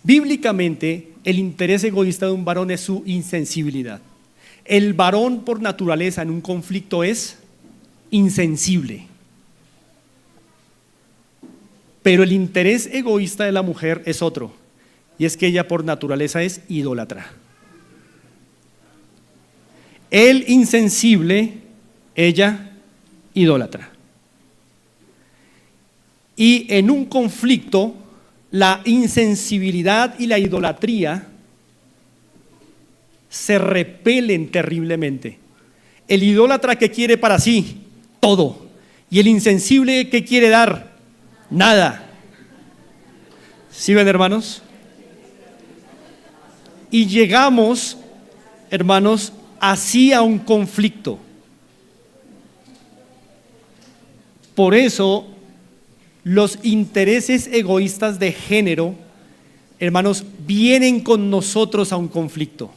Bíblicamente, el interés egoísta de un varón es su insensibilidad. El varón por naturaleza en un conflicto es insensible. Pero el interés egoísta de la mujer es otro, y es que ella por naturaleza es idólatra. Él insensible, ella idólatra. Y en un conflicto, la insensibilidad y la idolatría se repelen terriblemente. El idólatra que quiere para sí todo, y el insensible que quiere dar nada. ¿Sí ven, hermanos? Y llegamos, hermanos, así a un conflicto. Por eso, los intereses egoístas de género, hermanos, vienen con nosotros a un conflicto.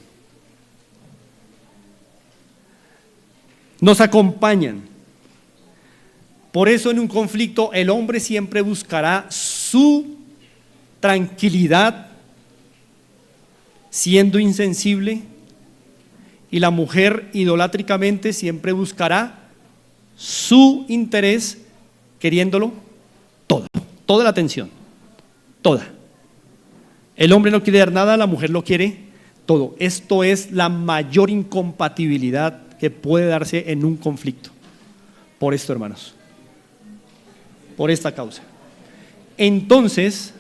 Nos acompañan. Por eso en un conflicto el hombre siempre buscará su tranquilidad siendo insensible y la mujer idolátricamente siempre buscará su interés queriéndolo todo, toda la atención, toda. El hombre no quiere dar nada, la mujer lo quiere todo. Esto es la mayor incompatibilidad que puede darse en un conflicto. Por esto, hermanos. Por esta causa. Entonces,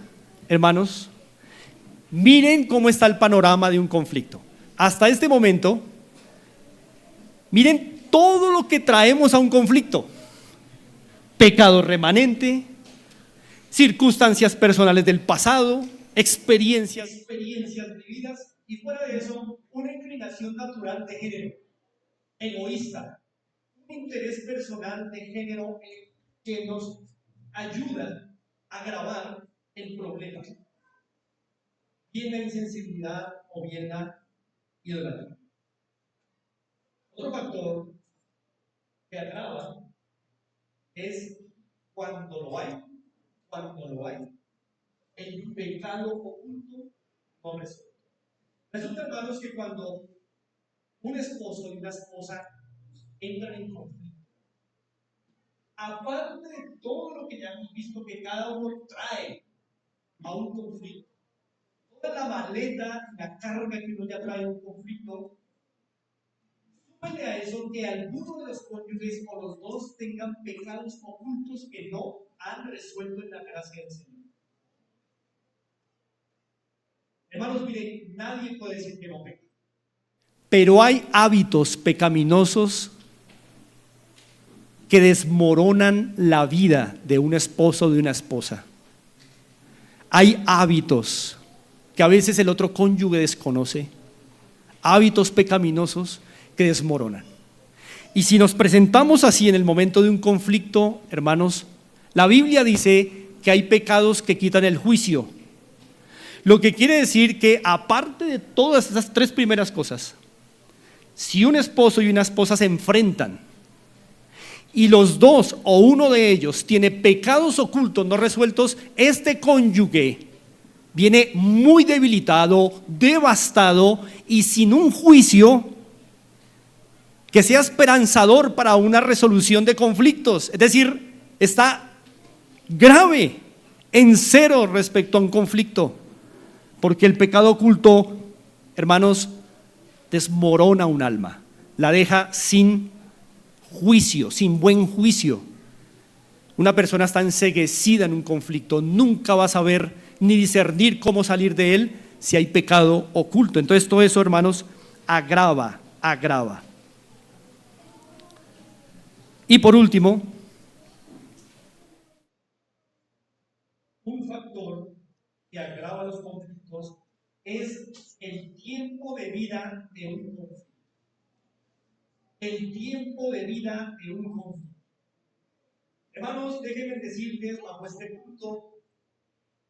hermanos, miren cómo está el panorama de un conflicto. Hasta este momento, miren todo lo que traemos a un conflicto: pecado remanente, circunstancias personales del pasado, experiencias vividas, y fuera de eso, una inclinación natural de género, egoísta, un interés personal de género que nos ayuda a agravar el problema, bien la insensibilidad o bien la idolatría. Otro factor que agrava es cuando lo hay, el pecado oculto no resuelto. Resulta, hermanos, que cuando un esposo y una esposa entran en conflicto, aparte de todo lo que ya hemos visto que cada uno trae a un conflicto, toda la maleta y la carga que uno ya trae a un conflicto, súmale a eso que alguno de los cónyuges o los dos tengan pecados ocultos que no han resuelto en la gracia del Señor. Hermanos, miren, nadie puede decir que no peca. Pero hay hábitos pecaminosos que desmoronan la vida de un esposo o de una esposa. Hay hábitos que a veces el otro cónyuge desconoce, hábitos pecaminosos que desmoronan. Y si nos presentamos así en el momento de un conflicto, hermanos, la Biblia dice que hay pecados que quitan el juicio. Lo que quiere decir que aparte de todas esas tres primeras cosas, si un esposo y una esposa se enfrentan y los dos o uno de ellos tiene pecados ocultos no resueltos, este cónyuge viene muy debilitado, devastado y sin un juicio que sea esperanzador para una resolución de conflictos. Es decir, está grave, en cero respecto a un conflicto, porque el pecado oculto, hermanos, desmorona un alma, la deja sin juicio, sin buen juicio. Una persona está enceguecida en un conflicto, nunca va a saber ni discernir cómo salir de él si hay pecado oculto. Entonces todo eso, hermanos, agrava. Y por último, un factor que agrava los conflictos es el tiempo de vida de un conflicto. El tiempo de vida de un conflicto. Hermanos, déjenme decirles bajo este punto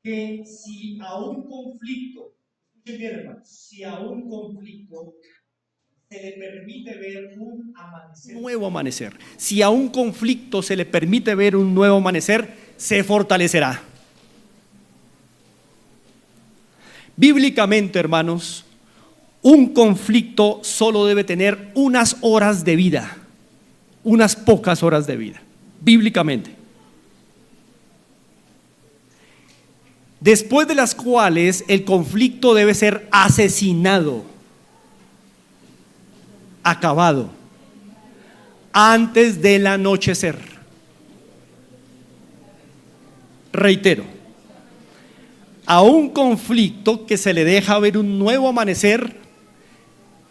que si a un conflicto, escuchen bien, hermanos, si a un conflicto se le permite ver un amanecer, nuevo amanecer, si a un conflicto se le permite ver un nuevo amanecer, se fortalecerá. Bíblicamente, hermanos, un conflicto solo debe tener unas horas de vida, unas pocas horas de vida, bíblicamente. Después de las cuales el conflicto debe ser asesinado, acabado, antes del anochecer. Reitero, a un conflicto que se le deja ver un nuevo amanecer,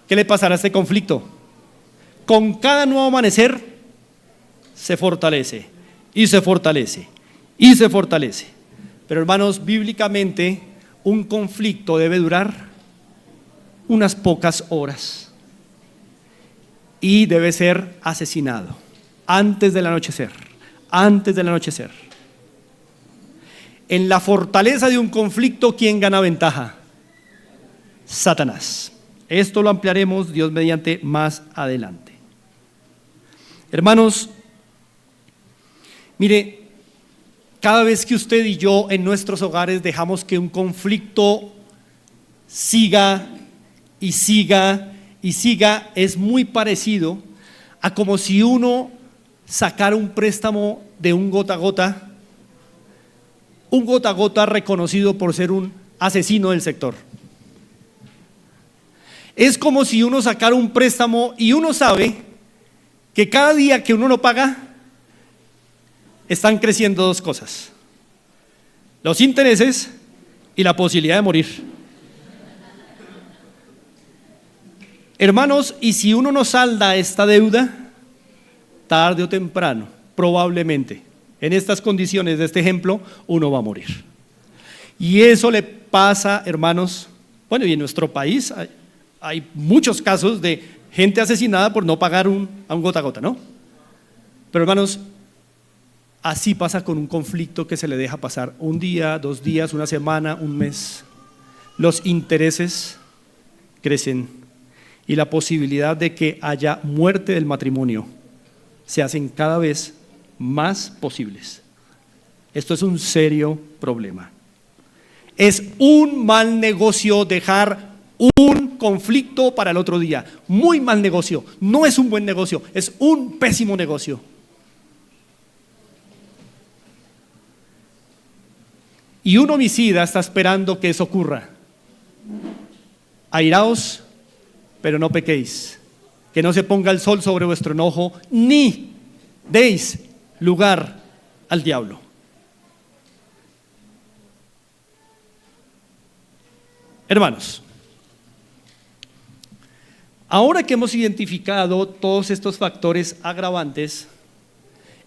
¿qué le pasará a este conflicto? Con cada nuevo amanecer se fortalece y se fortalece y se fortalece. Pero hermanos, bíblicamente un conflicto debe durar unas pocas horas y debe ser asesinado antes del anochecer, antes del anochecer. En la fortaleza de un conflicto, ¿quién gana ventaja? Satanás. Esto lo ampliaremos, Dios mediante, más adelante. Hermanos, mire, cada vez que usted y yo en nuestros hogares dejamos que un conflicto siga y siga y siga, es muy parecido a como si uno sacara un préstamo de un gota a gota reconocido por ser un asesino del sector. Es como si uno sacara un préstamo y uno sabe que cada día que uno no paga, están creciendo dos cosas: los intereses y la posibilidad de morir. Hermanos, y si uno no salda esta deuda, tarde o temprano, probablemente, en estas condiciones de este ejemplo, uno va a morir. Y eso le pasa, hermanos, bueno, y en nuestro país hay muchos casos de gente asesinada por no pagar a un gota a gota, ¿no? Pero hermanos, así pasa con un conflicto que se le deja pasar un día, 2 días, una semana, un mes. Los intereses crecen y la posibilidad de que haya muerte del matrimonio se hacen cada vez más posibles. Esto es un serio problema. Es un mal negocio dejar un conflicto para el otro día. Muy mal negocio. No es un buen negocio, es un pésimo negocio. Y un homicida está esperando que eso ocurra. Airaos, pero no pequéis. Que no se ponga el sol sobre vuestro enojo, ni deis lugar al diablo. Hermanos, ahora que hemos identificado todos estos factores agravantes,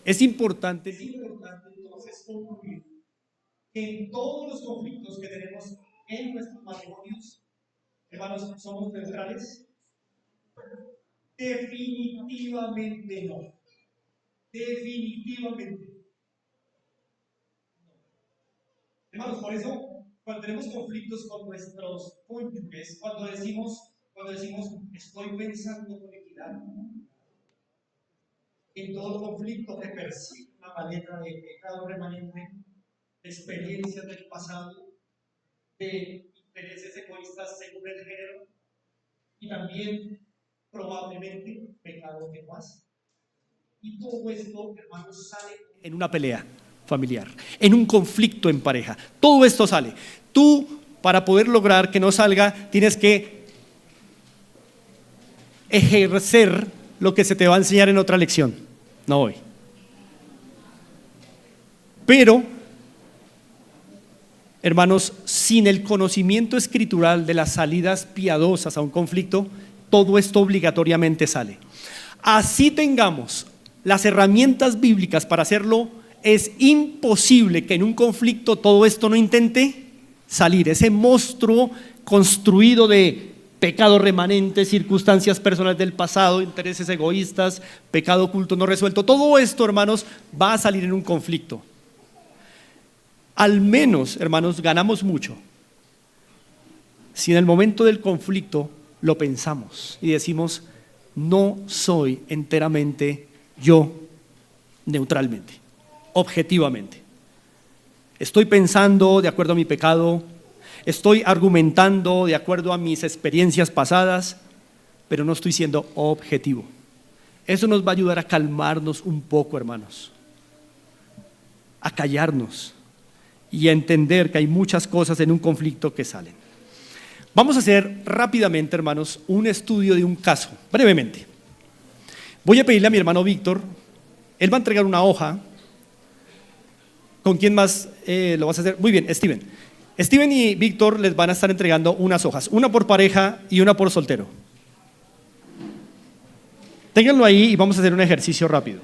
es importante entonces concluir que en todos los conflictos que tenemos en nuestros matrimonios, hermanos, ¿somos neutrales? Definitivamente no. Definitivamente. Hermanos, por eso, cuando tenemos conflictos con nuestros cónyuges, cuando decimos estoy pensando con equidad, en todo conflicto que persigue una maleta de pecado remanente, de experiencias del pasado, de intereses egoístas según el género y también probablemente pecados de paz. Y todo esto, hermanos, sale en una pelea familiar, en un conflicto en pareja. Todo esto sale. Tú, para poder lograr que no salga, tienes que ejercer lo que se te va a enseñar en otra lección, no hoy. Pero, hermanos, sin el conocimiento escritural de las salidas piadosas a un conflicto, todo esto obligatoriamente sale. Así tengamos las herramientas bíblicas para hacerlo, es imposible que en un conflicto todo esto no intente salir. Ese monstruo construido de pecado remanente, circunstancias personales del pasado, intereses egoístas, pecado oculto no resuelto, todo esto, hermanos, va a salir en un conflicto. Al menos, hermanos, ganamos mucho si en el momento del conflicto lo pensamos y decimos: no soy enteramente yo, neutralmente, objetivamente. Estoy pensando de acuerdo a mi pecado, estoy argumentando de acuerdo a mis experiencias pasadas, pero no estoy siendo objetivo. Eso nos va a ayudar a calmarnos un poco, hermanos, a callarnos y a entender que hay muchas cosas en un conflicto que salen. Vamos a hacer rápidamente, hermanos, un estudio de un caso, brevemente. Voy a pedirle a mi hermano Víctor, él va a entregar una hoja. ¿Con quién más lo vas a hacer? Muy bien, Steven. Steven y Víctor les van a estar entregando unas hojas, una por pareja y una por soltero. Ténganlo ahí y vamos a hacer un ejercicio rápido.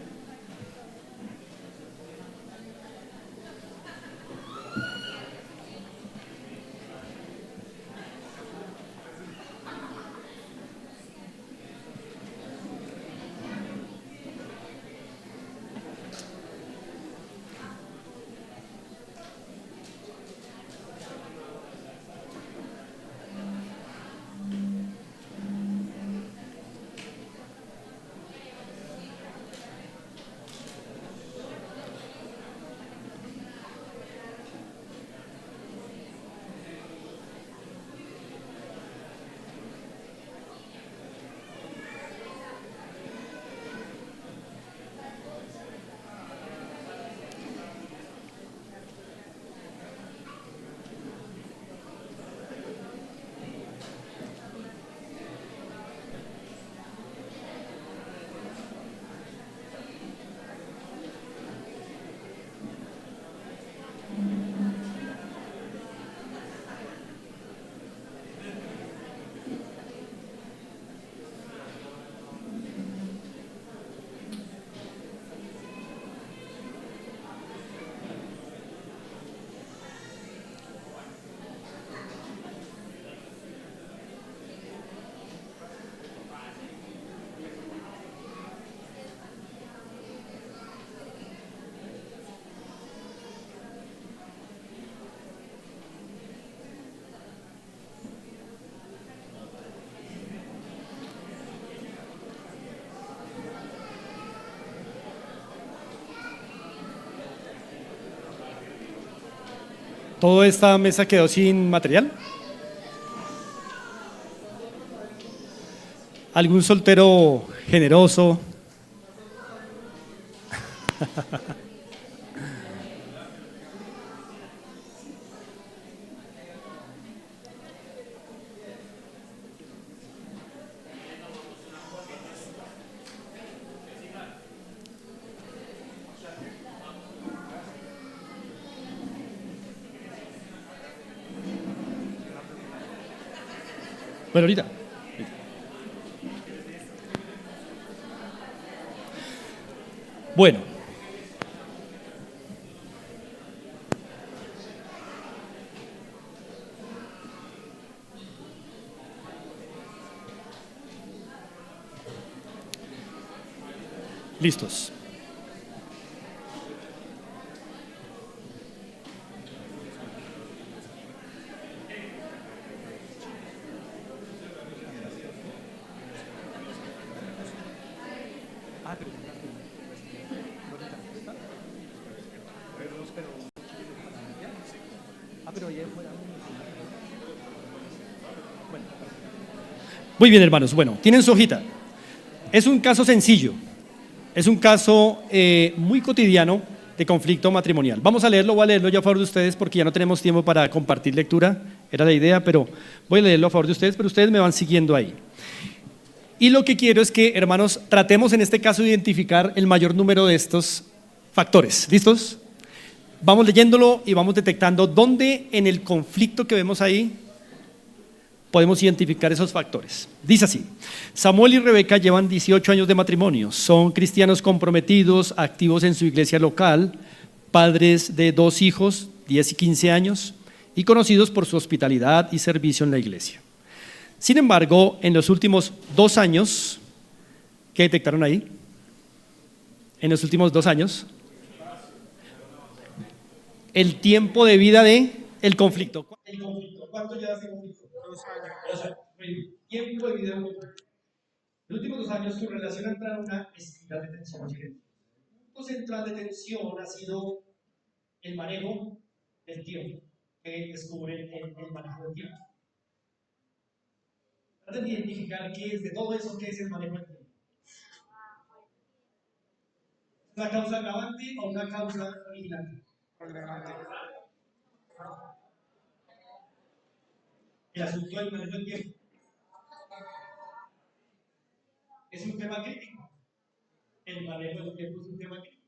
¿Toda esta mesa quedó sin material? ¿Algún soltero generoso? Bueno, ahorita. Bueno. Listos. Muy bien, hermanos. Bueno, tienen su hojita. Es un caso sencillo. Es un caso muy cotidiano de conflicto matrimonial. Vamos a leerlo, voy a leerlo ya a favor de ustedes porque ya no tenemos tiempo para compartir lectura. Era la idea, pero voy a leerlo a favor de ustedes, pero ustedes me van siguiendo ahí. Y lo que quiero es que, hermanos, tratemos en este caso de identificar el mayor número de estos factores. ¿Listos? vamos leyéndolo y vamos detectando dónde en el conflicto que vemos ahí podemos identificar esos factores. Dice así: Samuel y Rebeca llevan 18 años de matrimonio, son cristianos comprometidos, activos en su iglesia local, padres de 2 hijos, 10 y 15 años, y conocidos por su hospitalidad y servicio en la iglesia. Sin embargo, en los últimos 2 años, ¿qué detectaron ahí? En los últimos 2 años, el tiempo de vida de el conflicto. El conflicto, ¿cuánto lleva ese conflicto? 2 años. El tiempo de vida del conflicto. En los últimos 2 años tu relación ha entrado en una espiral de tensión. El punto central de tensión ha sido el manejo del tiempo, que descubre el manejo del tiempo. Trata de identificar qué es de todo eso, qué es el manejo del tiempo. ¿Una causa agravante o una causa originante? Agravante. El asunto del manejo del tiempo es un tema crítico. El manejo del tiempo es un tema crítico.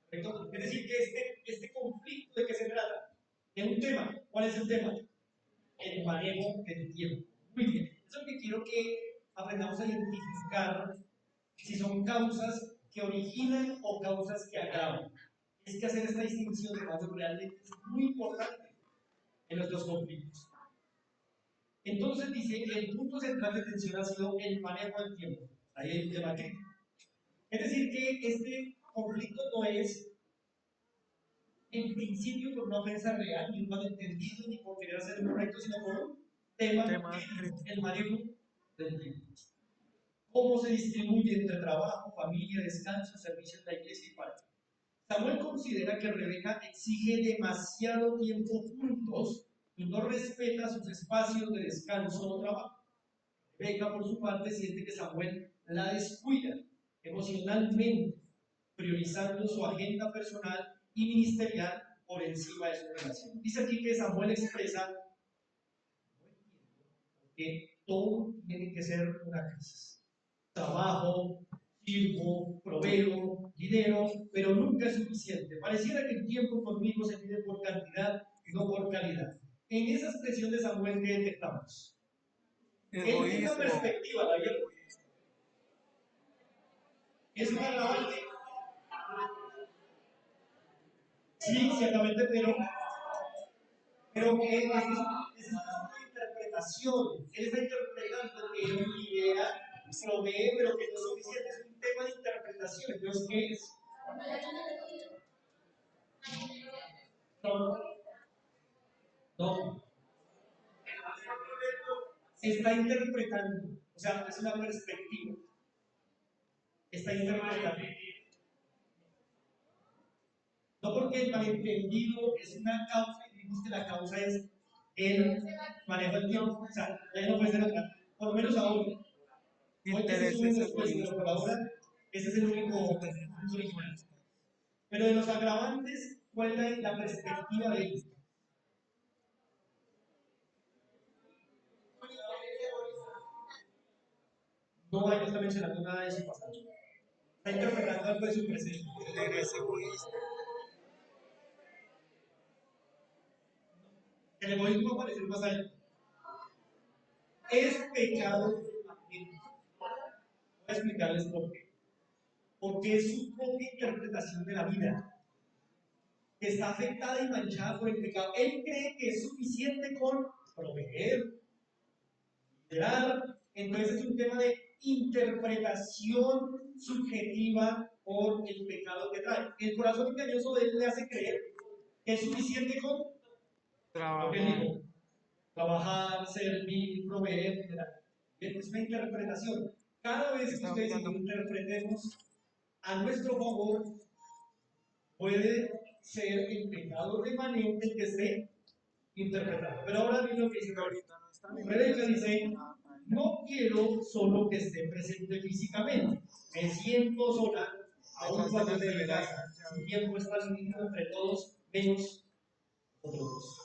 ¿Correcto? Es decir, que este conflicto de qué se trata, de un tema. ¿Cuál es el tema? El manejo del tiempo. Muy bien. Eso es lo que quiero que aprendamos a identificar si son causas que originan o causas que agravan. Es que hacer esta distinción de causas realmente es muy importante en nuestros conflictos. Entonces dice que el punto central de tensión ha sido el manejo del tiempo. Ahí hay un tema crítico. Es decir, que este conflicto no es en principio por una ofensa real, ni un malentendido, ni por querer hacer correcto, sino por un tema crítico, el manejo del tiempo. Cómo se distribuye entre trabajo, familia, descanso, servicio en la iglesia y parte. Samuel considera que Rebeca exige demasiado tiempo juntos y no respeta sus espacios de descanso o trabajo. Rebeca, por su parte, siente que Samuel la descuida emocionalmente, priorizando su agenda personal y ministerial por encima de su relación. Dice aquí que Samuel expresa que todo tiene que ser una crisis. Trabajo, sirvo, proveo, dinero, pero nunca es suficiente. Pareciera que el tiempo conmigo se mide por cantidad y no por calidad. En esa expresión de Samuel, ¿qué detectamos? Él tiene una perspectiva, la vida es una agravante. Sí, ciertamente, pero que es una interpretación. Él está interpretando que es una idea, provee, pero que no es suficiente. Es un tema de interpretación. Entonces, ¿qué es? No, no. Se está interpretando. O sea, es una perspectiva. Está interpretando. No porque el malentendido es una causa, y digamos que la causa es el manejo del tiempo. O sea, ya no puede ser otra. Por lo menos ahora. Puede que se suben después, pero por ahora ese es el único punto original. Pero de los agravantes, ¿cuál es la perspectiva de ellos? No hay que estar mencionando nada de su pasado. Está interpretando algo de su presente. Eres egoísta. El egoísmo va a aparecer más adelante. Es pecado. Voy a explicarles por qué. Porque es su propia interpretación de la vida que está afectada y manchada por el pecado. Él cree que es suficiente con proveer, liderar. Entonces es un tema de interpretación subjetiva por el pecado que trae. El corazón engañoso de él le hace creer que es suficiente con Trabajar. trabajar, servir, proveer, liderar. Es una interpretación. Cada vez que ustedes interpretemos a nuestro favor, puede ser el pecado remanente que esté interpretado. Pero ahora miren lo que dice Rebeca. Dice: no quiero solo que esté presente físicamente. Me siento sola, aún cuando esté en casa. Su tiempo está dividido entre todos, menos nosotros.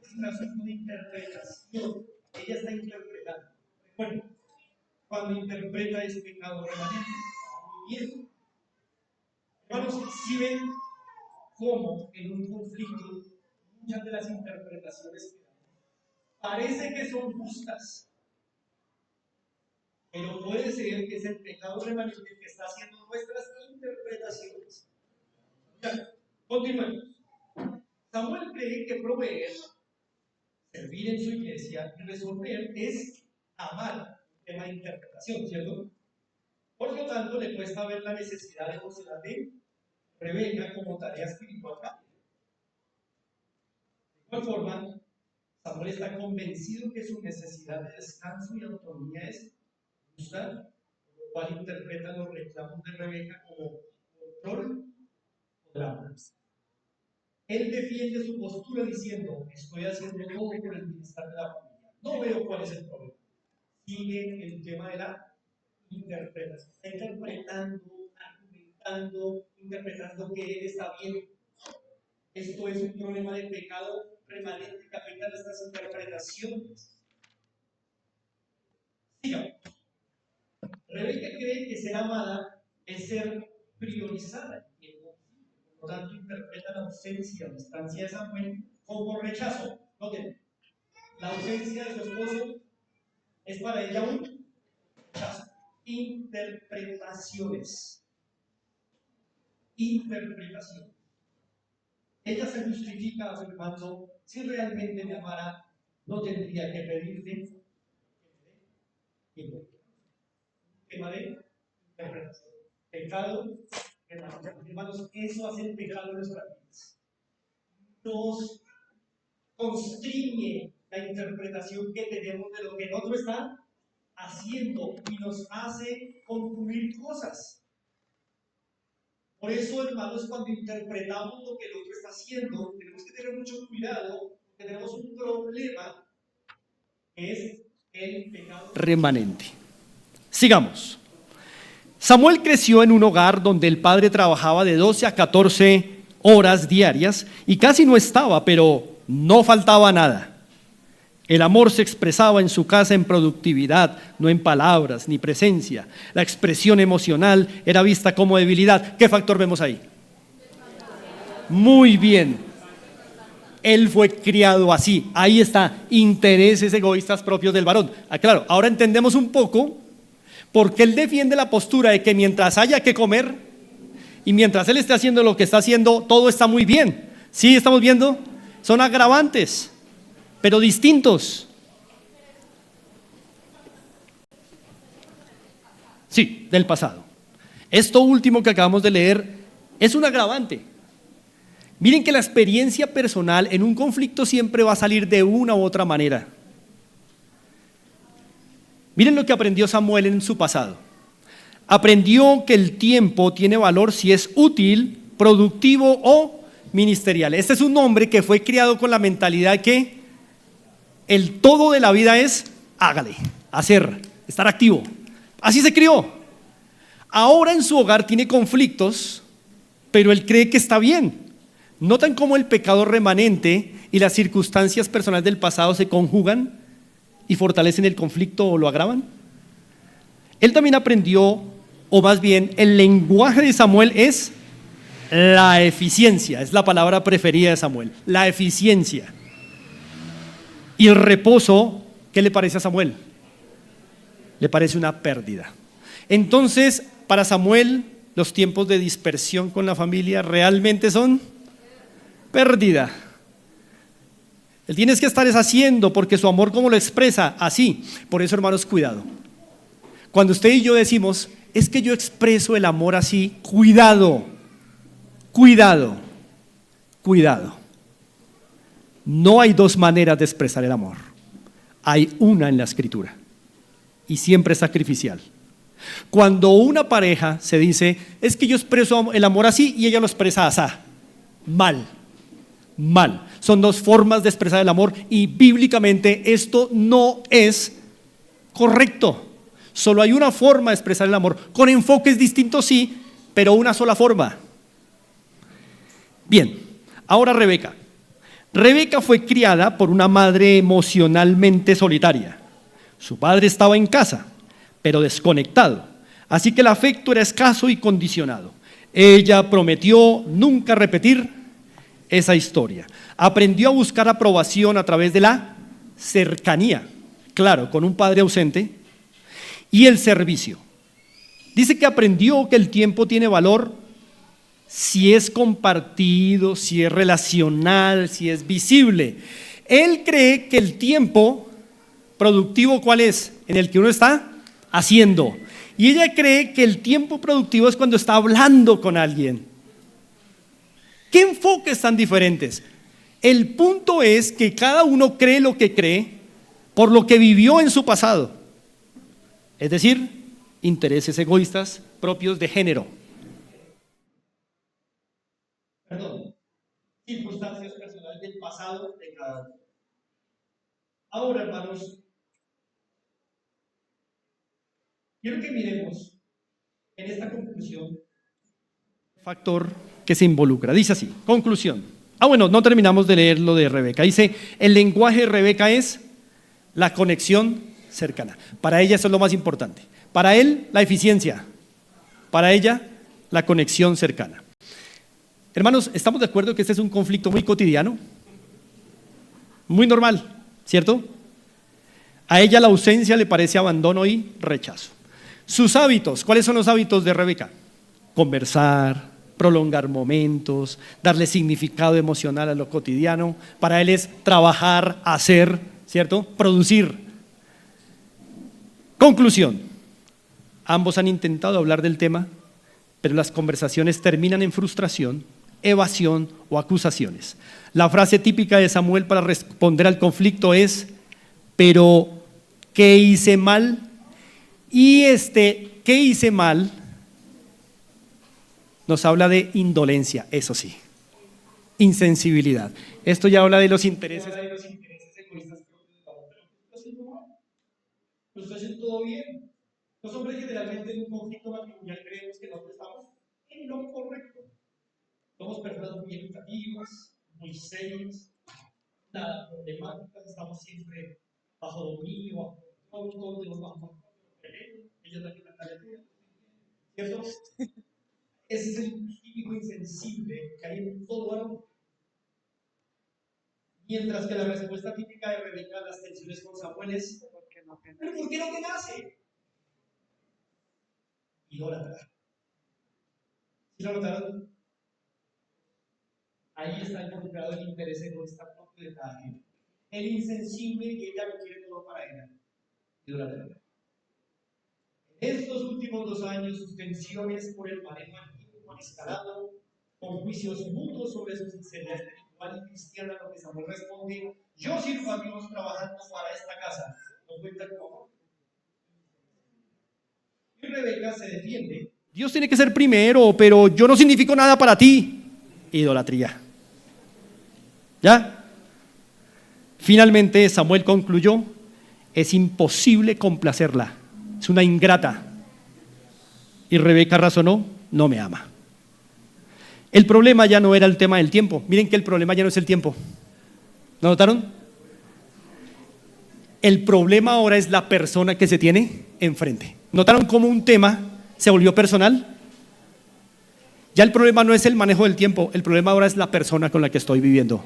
Es un asunto de interpretación. Ella está interpretando. Bueno, cuando interpreta es pecado remanente. Bien. Hermanos, si ven cómo en un conflicto muchas de las interpretaciones que dan parece que son justas, pero puede ser que es el pecado remanente que está haciendo nuestras interpretaciones. Ya, continuemos. Samuel cree que proveer, servir en su iglesia y resolver es amar, tema de interpretación, ¿cierto? Por lo tanto, le cuesta ver la necesidad emocional de Rebeca como tarea espiritual. De igual forma, Samuel está convencido que su necesidad de descanso y autonomía es justa, por lo cual interpreta los reclamos de Rebeca como control o drama. Él defiende su postura diciendo: estoy haciendo todo por el bienestar de la familia. No veo cuál es el problema. Sigue el tema de la interpretación. Está interpretando, argumentando, interpretando que él está bien. Esto es un problema de pecado remanente que afecta a nuestras interpretaciones. Sigamos. Rebeca cree que ser amada es ser priorizada. Por lo tanto, interpreta la ausencia o distancia de Samuel como rechazo. Noten, la ausencia de su esposo es para ella un rechazo. Interpretaciones. Ella se justifica afirmando: si realmente me amara, no tendría que pedirle que me dé. Tema de interpretación. Pecado. Hermanos, eso hace el pecado en nuestras vidas. Nos constriñe la interpretación que tenemos de lo que el otro está haciendo y nos hace concluir cosas. Por eso, hermanos, cuando interpretamos lo que el otro está haciendo, tenemos que tener mucho cuidado, porque tenemos un problema que es el pecado remanente. Sigamos. Samuel creció en un hogar donde el padre trabajaba de 12 a 14 horas diarias y casi no estaba, pero no faltaba nada. El amor se expresaba en su casa en productividad, no en palabras ni presencia. La expresión emocional era vista como debilidad. ¿Qué factor vemos ahí? Muy bien. Él fue criado así. Ahí está, intereses egoístas propios del varón. Claro, ahora entendemos un poco porque él defiende la postura de que mientras haya que comer y mientras él esté haciendo lo que está haciendo, todo está muy bien. ¿Sí estamos viendo? Son agravantes, pero distintos. Sí, del pasado. Esto último que acabamos de leer es un agravante. Miren que la experiencia personal en un conflicto siempre va a salir de una u otra manera. Miren lo que aprendió Samuel en su pasado. Aprendió que el tiempo tiene valor si es útil, productivo o ministerial. Este es un hombre que fue criado con la mentalidad que el todo de la vida es hágale, hacer, estar activo. Así se crió. Ahora en su hogar tiene conflictos, pero él cree que está bien. ¿Notan cómo el pecado remanente y las circunstancias personales del pasado se conjugan y fortalecen el conflicto o lo agravan? Él también aprendió, o más bien el lenguaje de Samuel es la eficiencia, es la palabra preferida de Samuel, la eficiencia. Y el reposo, ¿qué le parece a Samuel? Le parece una pérdida. Entonces, para Samuel, los tiempos de dispersión con la familia realmente son pérdida. Él tiene que estar haciendo porque su amor, ¿cómo lo expresa? Así. Por eso, hermanos, cuidado. Cuando usted y yo decimos, es que yo expreso el amor así, cuidado, cuidado, cuidado. No hay dos maneras de expresar el amor. Hay una en la Escritura y siempre es sacrificial. Cuando una pareja se dice, es que yo expreso el amor así y ella lo expresa así, mal. Son dos formas de expresar el amor y bíblicamente esto no es correcto. Solo hay una forma de expresar el amor, con enfoques distintos sí, pero una sola forma. Bien, ahora Rebeca. Rebeca fue criada por una madre emocionalmente solitaria. Su padre estaba en casa, pero desconectado, así que el afecto era escaso y condicionado. Ella prometió nunca repetir esa historia. Aprendió a buscar aprobación a través de la cercanía, claro, con un padre ausente, y el servicio. Dice que aprendió que el tiempo tiene valor si es compartido, si es relacional, si es visible. Él cree que el tiempo productivo, ¿cuál es? En el que uno está haciendo. Y ella cree que el tiempo productivo es cuando está hablando con alguien. ¿Qué enfoques tan diferentes? El punto es que cada uno cree lo que cree por lo que vivió en su pasado. Es decir, intereses egoístas propios de género. Perdón, circunstancias personales del pasado de cada uno. Ahora, hermanos, quiero que miremos en esta conclusión factor que se involucra. Dice así, conclusión. Bueno, no terminamos de leer lo de Rebeca. Dice, el lenguaje de Rebeca es la conexión cercana. Para ella eso es lo más importante. Para él, la eficiencia. Para ella, la conexión cercana. Hermanos, ¿estamos de acuerdo que este es un conflicto muy cotidiano? Muy normal, ¿cierto? A ella la ausencia le parece abandono y rechazo. Sus hábitos, ¿cuáles son los hábitos de Rebeca? Conversar, prolongar momentos, darle significado emocional a lo cotidiano. Para él es trabajar, hacer, ¿cierto? Producir. Conclusión. Ambos han intentado hablar del tema, pero las conversaciones terminan en frustración, evasión o acusaciones. La frase típica de Samuel para responder al conflicto es, pero ¿qué hice mal? Y ¿qué hice mal? Nos habla de indolencia, eso sí, insensibilidad. Esto ya habla de los intereses egoístas. ¿Lo estoy haciendo todo bien? Los hombres generalmente en un conflicto matrimonial creemos que nosotros estamos en lo correcto. Somos personas muy educativas, muy serias, nada problemáticas, estamos siempre bajo dominio, bajo control, todos tenemos bajo control. Ella es la que Natalia tiene, ¿cierto? Ese es el típico insensible que hay en todo varón. Mientras que la respuesta típica de Rebeca a las tensiones con Samuel es, ¿pero por qué no te nace? Idólatra. ¿Sí lo notaron? Ahí está involucrado el interés egoísta propio de cada gente. El insensible que ella lo quiere todo para ella. Idólatra. En estos últimos 2 años, sus tensiones por el manejo antiguo han escalado, con juicios mutuos sobre su sinceridad espiritual y cristiana, a lo que Samuel responde, yo sirvo a Dios trabajando para esta casa. ¿Nos cuenta cómo? Y Rebeca se defiende. Dios tiene que ser primero, pero yo no significo nada para ti. Idolatría. ¿Ya? Finalmente Samuel concluyó, es imposible complacerla, es una ingrata. Y Rebeca razonó, no me ama. El problema ya no era el tema del tiempo. Miren que el problema ya no es el tiempo. ¿Lo notaron? El problema ahora es la persona que se tiene enfrente. ¿Notaron cómo un tema se volvió personal? Ya el problema no es el manejo del tiempo, el problema ahora es la persona con la que estoy viviendo.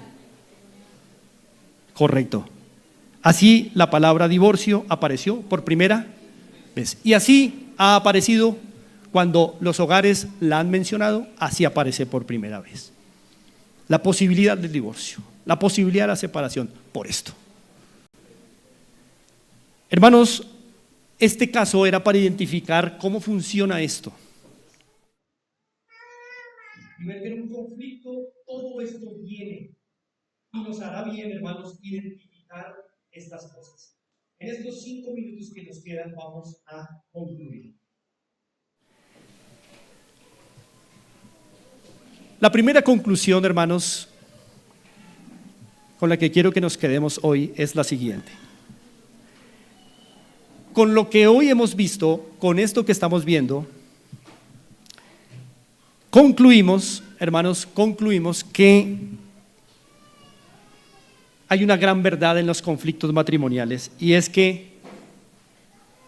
Correcto. Así la palabra divorcio apareció por primera vez. Y así ha aparecido cuando los hogares la han mencionado, así aparece por primera vez. La posibilidad del divorcio, la posibilidad de la separación, por esto. Hermanos, este caso era para identificar cómo funciona esto. Y ver que en un conflicto todo esto viene y nos hará bien, hermanos, identificar estas cosas. En estos 5 minutos que nos quedan vamos a concluir. La primera conclusión, hermanos, con la que quiero que nos quedemos hoy es la siguiente. Con lo que hoy hemos visto, con esto que estamos viendo, concluimos, hermanos, que hay una gran verdad en los conflictos matrimoniales y es que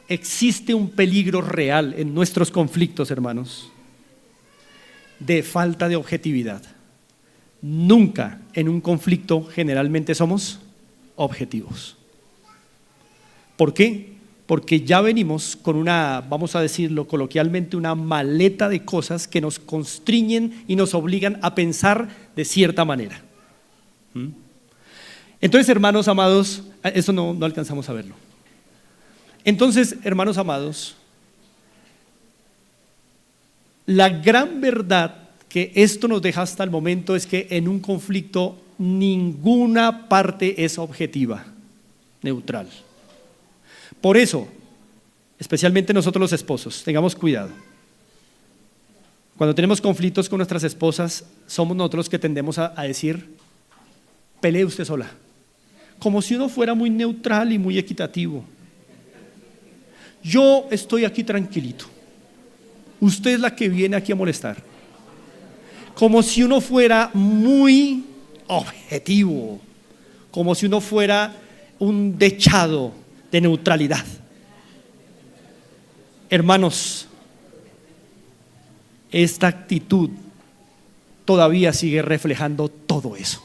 existe un peligro real en nuestros conflictos, hermanos, de falta de objetividad. Nunca en un conflicto generalmente somos objetivos. ¿Por qué? Porque ya venimos con una, vamos a decirlo coloquialmente, una maleta de cosas que nos constriñen y nos obligan a pensar de cierta manera. Entonces, hermanos amados, eso no alcanzamos a verlo. Entonces, hermanos amados, la gran verdad que esto nos deja hasta el momento es que en un conflicto ninguna parte es objetiva, neutral. Por eso, especialmente nosotros los esposos, tengamos cuidado. Cuando tenemos conflictos con nuestras esposas, somos nosotros los que tendemos a decir, pelee usted sola, como si uno fuera muy neutral y muy equitativo. Yo estoy aquí tranquilito, usted es la que viene aquí a molestar. Como si uno fuera muy objetivo, como si uno fuera un dechado de neutralidad. Hermanos, esta actitud todavía sigue reflejando todo eso.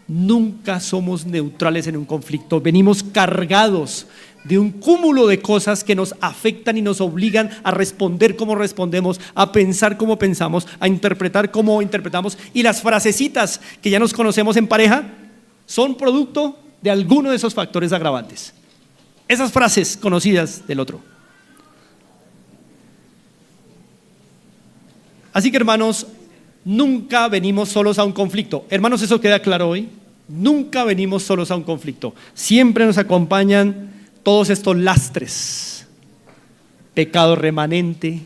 Nunca somos neutrales en un conflicto, venimos cargados de un cúmulo de cosas que nos afectan y nos obligan a responder como respondemos, a pensar como pensamos, a interpretar como interpretamos, y las frasecitas que ya nos conocemos en pareja son producto de alguno de esos factores agravantes. Esas frases conocidas del otro. Así que, hermanos, nunca venimos solos a un conflicto. Hermanos, eso queda claro hoy. Nunca venimos solos a un conflicto. Siempre nos acompañan todos estos lastres: pecado remanente,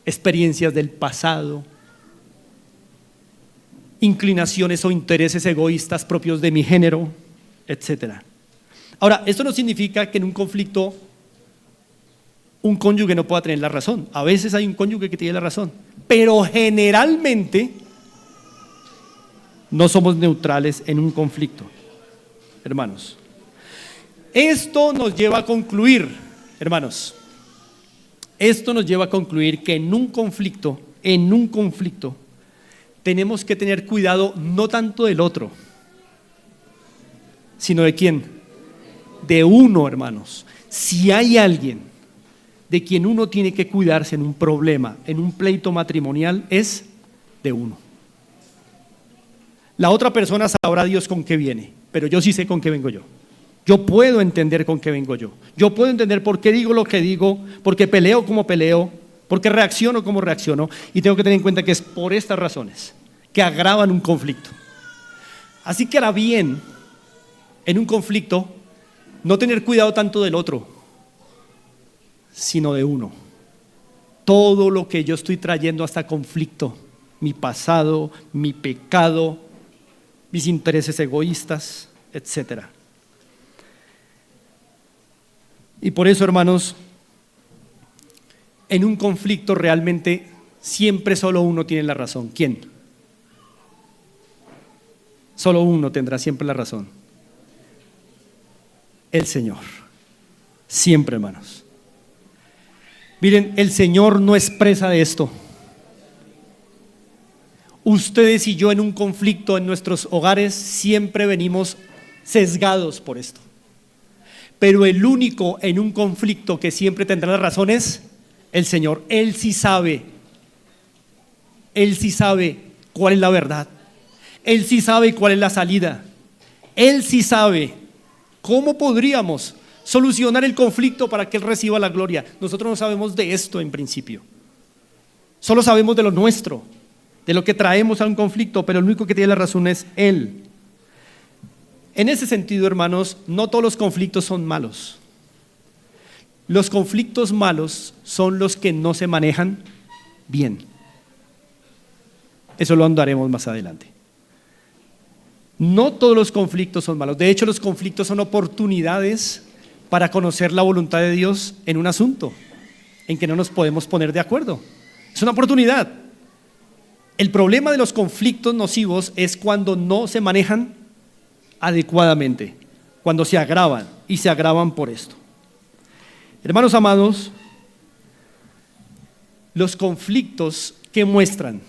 experiencias del pasado, inclinaciones o intereses egoístas propios de mi género, etc. Ahora, esto no significa que en un conflicto un cónyuge no pueda tener la razón. A veces hay un cónyuge que tiene la razón, pero generalmente no somos neutrales en un conflicto, hermanos. Esto nos lleva a concluir, hermanos, esto nos lleva a concluir que en un conflicto, tenemos que tener cuidado no tanto del otro, sino de quién, de uno, hermanos. Si hay alguien de quien uno tiene que cuidarse en un problema, en un pleito matrimonial, es de uno. La otra persona sabrá Dios con qué viene, pero yo sí sé con qué vengo yo. Yo puedo entender con qué vengo yo. Yo puedo entender por qué digo lo que digo, por qué peleo como peleo, por qué reacciono como reacciono, y tengo que tener en cuenta que es por estas razones que agravan un conflicto. Así que hará bien en un conflicto no tener cuidado tanto del otro, sino de uno. Todo lo que yo estoy trayendo hasta conflicto, mi pasado, mi pecado, mis intereses egoístas, etc. Y por eso, hermanos, en un conflicto realmente siempre solo uno tiene la razón. ¿Quién? Solo uno tendrá siempre la razón. El Señor. Siempre, hermanos. Miren, el Señor no es presa de esto. Ustedes y yo en un conflicto en nuestros hogares siempre venimos sesgados por esto. Pero el único en un conflicto que siempre tendrá la razón es el Señor. Él sí sabe cuál es la verdad. Él sí sabe cuál es la salida. Él sí sabe cómo podríamos solucionar el conflicto para que Él reciba la gloria. Nosotros no sabemos de esto en principio. Solo sabemos de lo nuestro, de lo que traemos a un conflicto, pero el único que tiene la razón es Él. En ese sentido, hermanos, no todos los conflictos son malos. Los conflictos malos son los que no se manejan bien. Eso lo andaremos más adelante. No todos los conflictos son malos. De hecho, los conflictos son oportunidades para conocer la voluntad de Dios en un asunto en que no nos podemos poner de acuerdo. Es una oportunidad. El problema de los conflictos nocivos es cuando no se manejan adecuadamente, cuando se agravan y se agravan por esto. Hermanos amados, los conflictos que muestran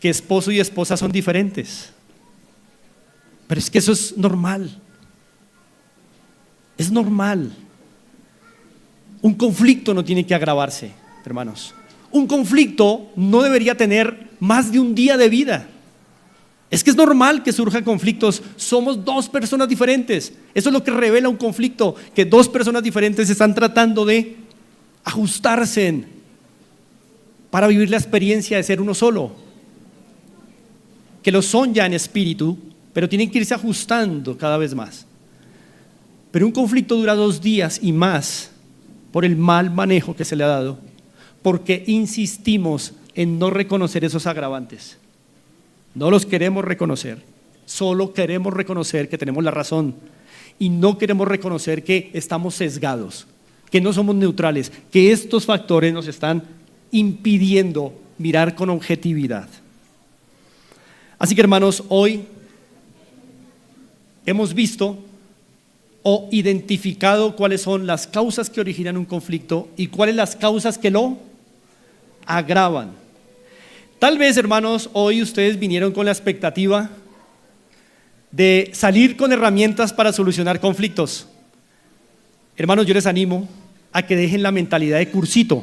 que esposo y esposa son diferentes. Pero es que eso es normal. Es normal. Un conflicto no tiene que agravarse, hermanos. Un conflicto no debería tener más de un día de vida. Es que es normal que surjan conflictos. Somos dos personas diferentes. Eso es lo que revela un conflicto, que dos personas diferentes están tratando de ajustarse para vivir la experiencia de ser uno solo. Que lo son ya en espíritu, pero tienen que irse ajustando cada vez más. Pero un conflicto dura 2 días y más por el mal manejo que se le ha dado, porque insistimos en no reconocer esos agravantes. No los queremos reconocer, solo queremos reconocer que tenemos la razón y no queremos reconocer que estamos sesgados, que no somos neutrales, que estos factores nos están impidiendo mirar con objetividad. Así que, hermanos, hoy hemos visto o identificado cuáles son las causas que originan un conflicto y cuáles las causas que lo agravan. Tal vez, hermanos, hoy ustedes vinieron con la expectativa de salir con herramientas para solucionar conflictos. Hermanos, yo les animo a que dejen la mentalidad de cursito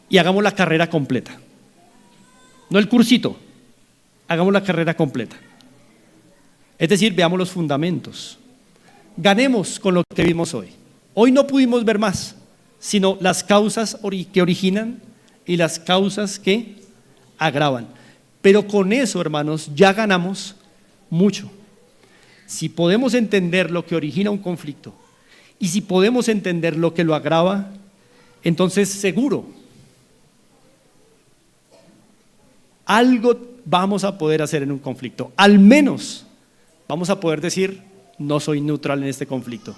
y hagamos la carrera completa. No el cursito, hagamos la carrera completa. Es decir, veamos los fundamentos. Ganemos con lo que vimos hoy. Hoy no pudimos ver más, sino las causas que originan y las causas que agravan. Pero con eso, hermanos, ya ganamos mucho. Si podemos entender lo que origina un conflicto y si podemos entender lo que lo agrava, entonces seguro algo vamos a poder hacer en un conflicto. Al menos vamos a poder decir, no soy neutral en este conflicto,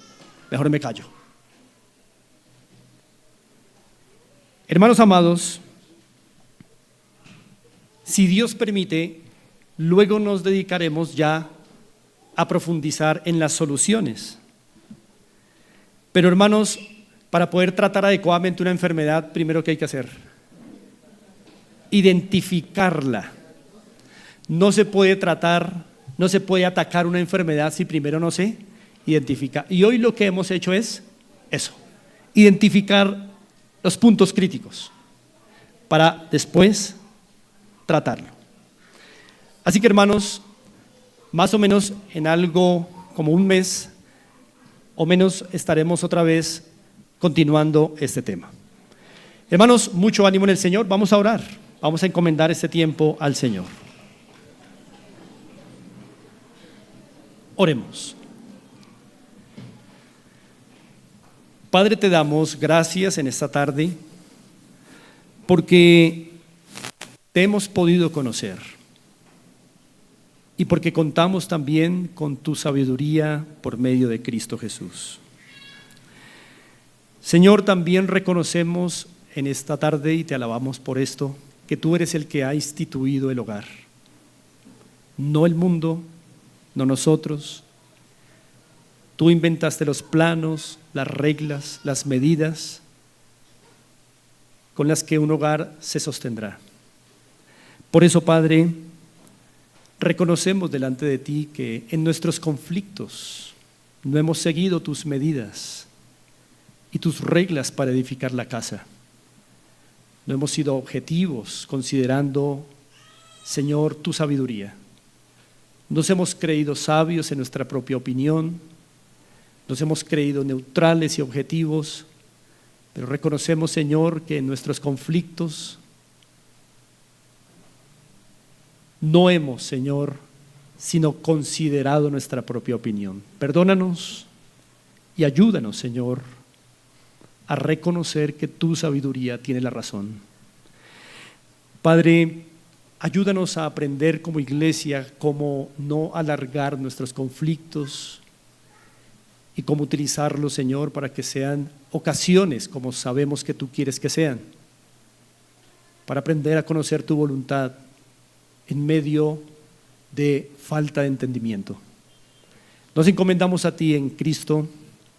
mejor me callo. Hermanos amados, si Dios permite, luego nos dedicaremos ya a profundizar en las soluciones. Pero, hermanos, para poder tratar adecuadamente una enfermedad, primero, ¿qué hay que hacer? Identificarla. No se puede tratar, no se puede atacar una enfermedad si primero no se identifica. Y hoy lo que hemos hecho es eso, identificar los puntos críticos para después tratarlo. Así que, hermanos, más o menos en algo como un mes o menos estaremos otra vez continuando este tema. Hermanos, mucho ánimo en el Señor. Vamos a orar, vamos a encomendar este tiempo al Señor. Oremos. Padre, te damos gracias en esta tarde porque te hemos podido conocer y porque contamos también con tu sabiduría por medio de Cristo Jesús. Señor, también reconocemos en esta tarde y te alabamos por esto, que tú eres el que ha instituido el hogar, no el mundo, no nosotros. Tú inventaste los planos, las reglas, las medidas con las que un hogar se sostendrá. Por eso, Padre, reconocemos delante de ti que en nuestros conflictos no hemos seguido tus medidas y tus reglas para edificar la casa. No hemos sido objetivos considerando, Señor, tu sabiduría. Nos hemos creído sabios en nuestra propia opinión, nos hemos creído neutrales y objetivos, pero reconocemos, Señor, que en nuestros conflictos no hemos, Señor, sino considerado nuestra propia opinión. Perdónanos y ayúdanos, Señor, a reconocer que tu sabiduría tiene la razón. Padre, ayúdanos a aprender como iglesia cómo no alargar nuestros conflictos y cómo utilizarlos, Señor, para que sean ocasiones como sabemos que tú quieres que sean, para aprender a conocer tu voluntad en medio de falta de entendimiento. Nos encomendamos a ti en Cristo.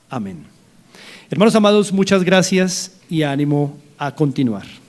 Amén. Hermanos amados, muchas gracias y ánimo a continuar.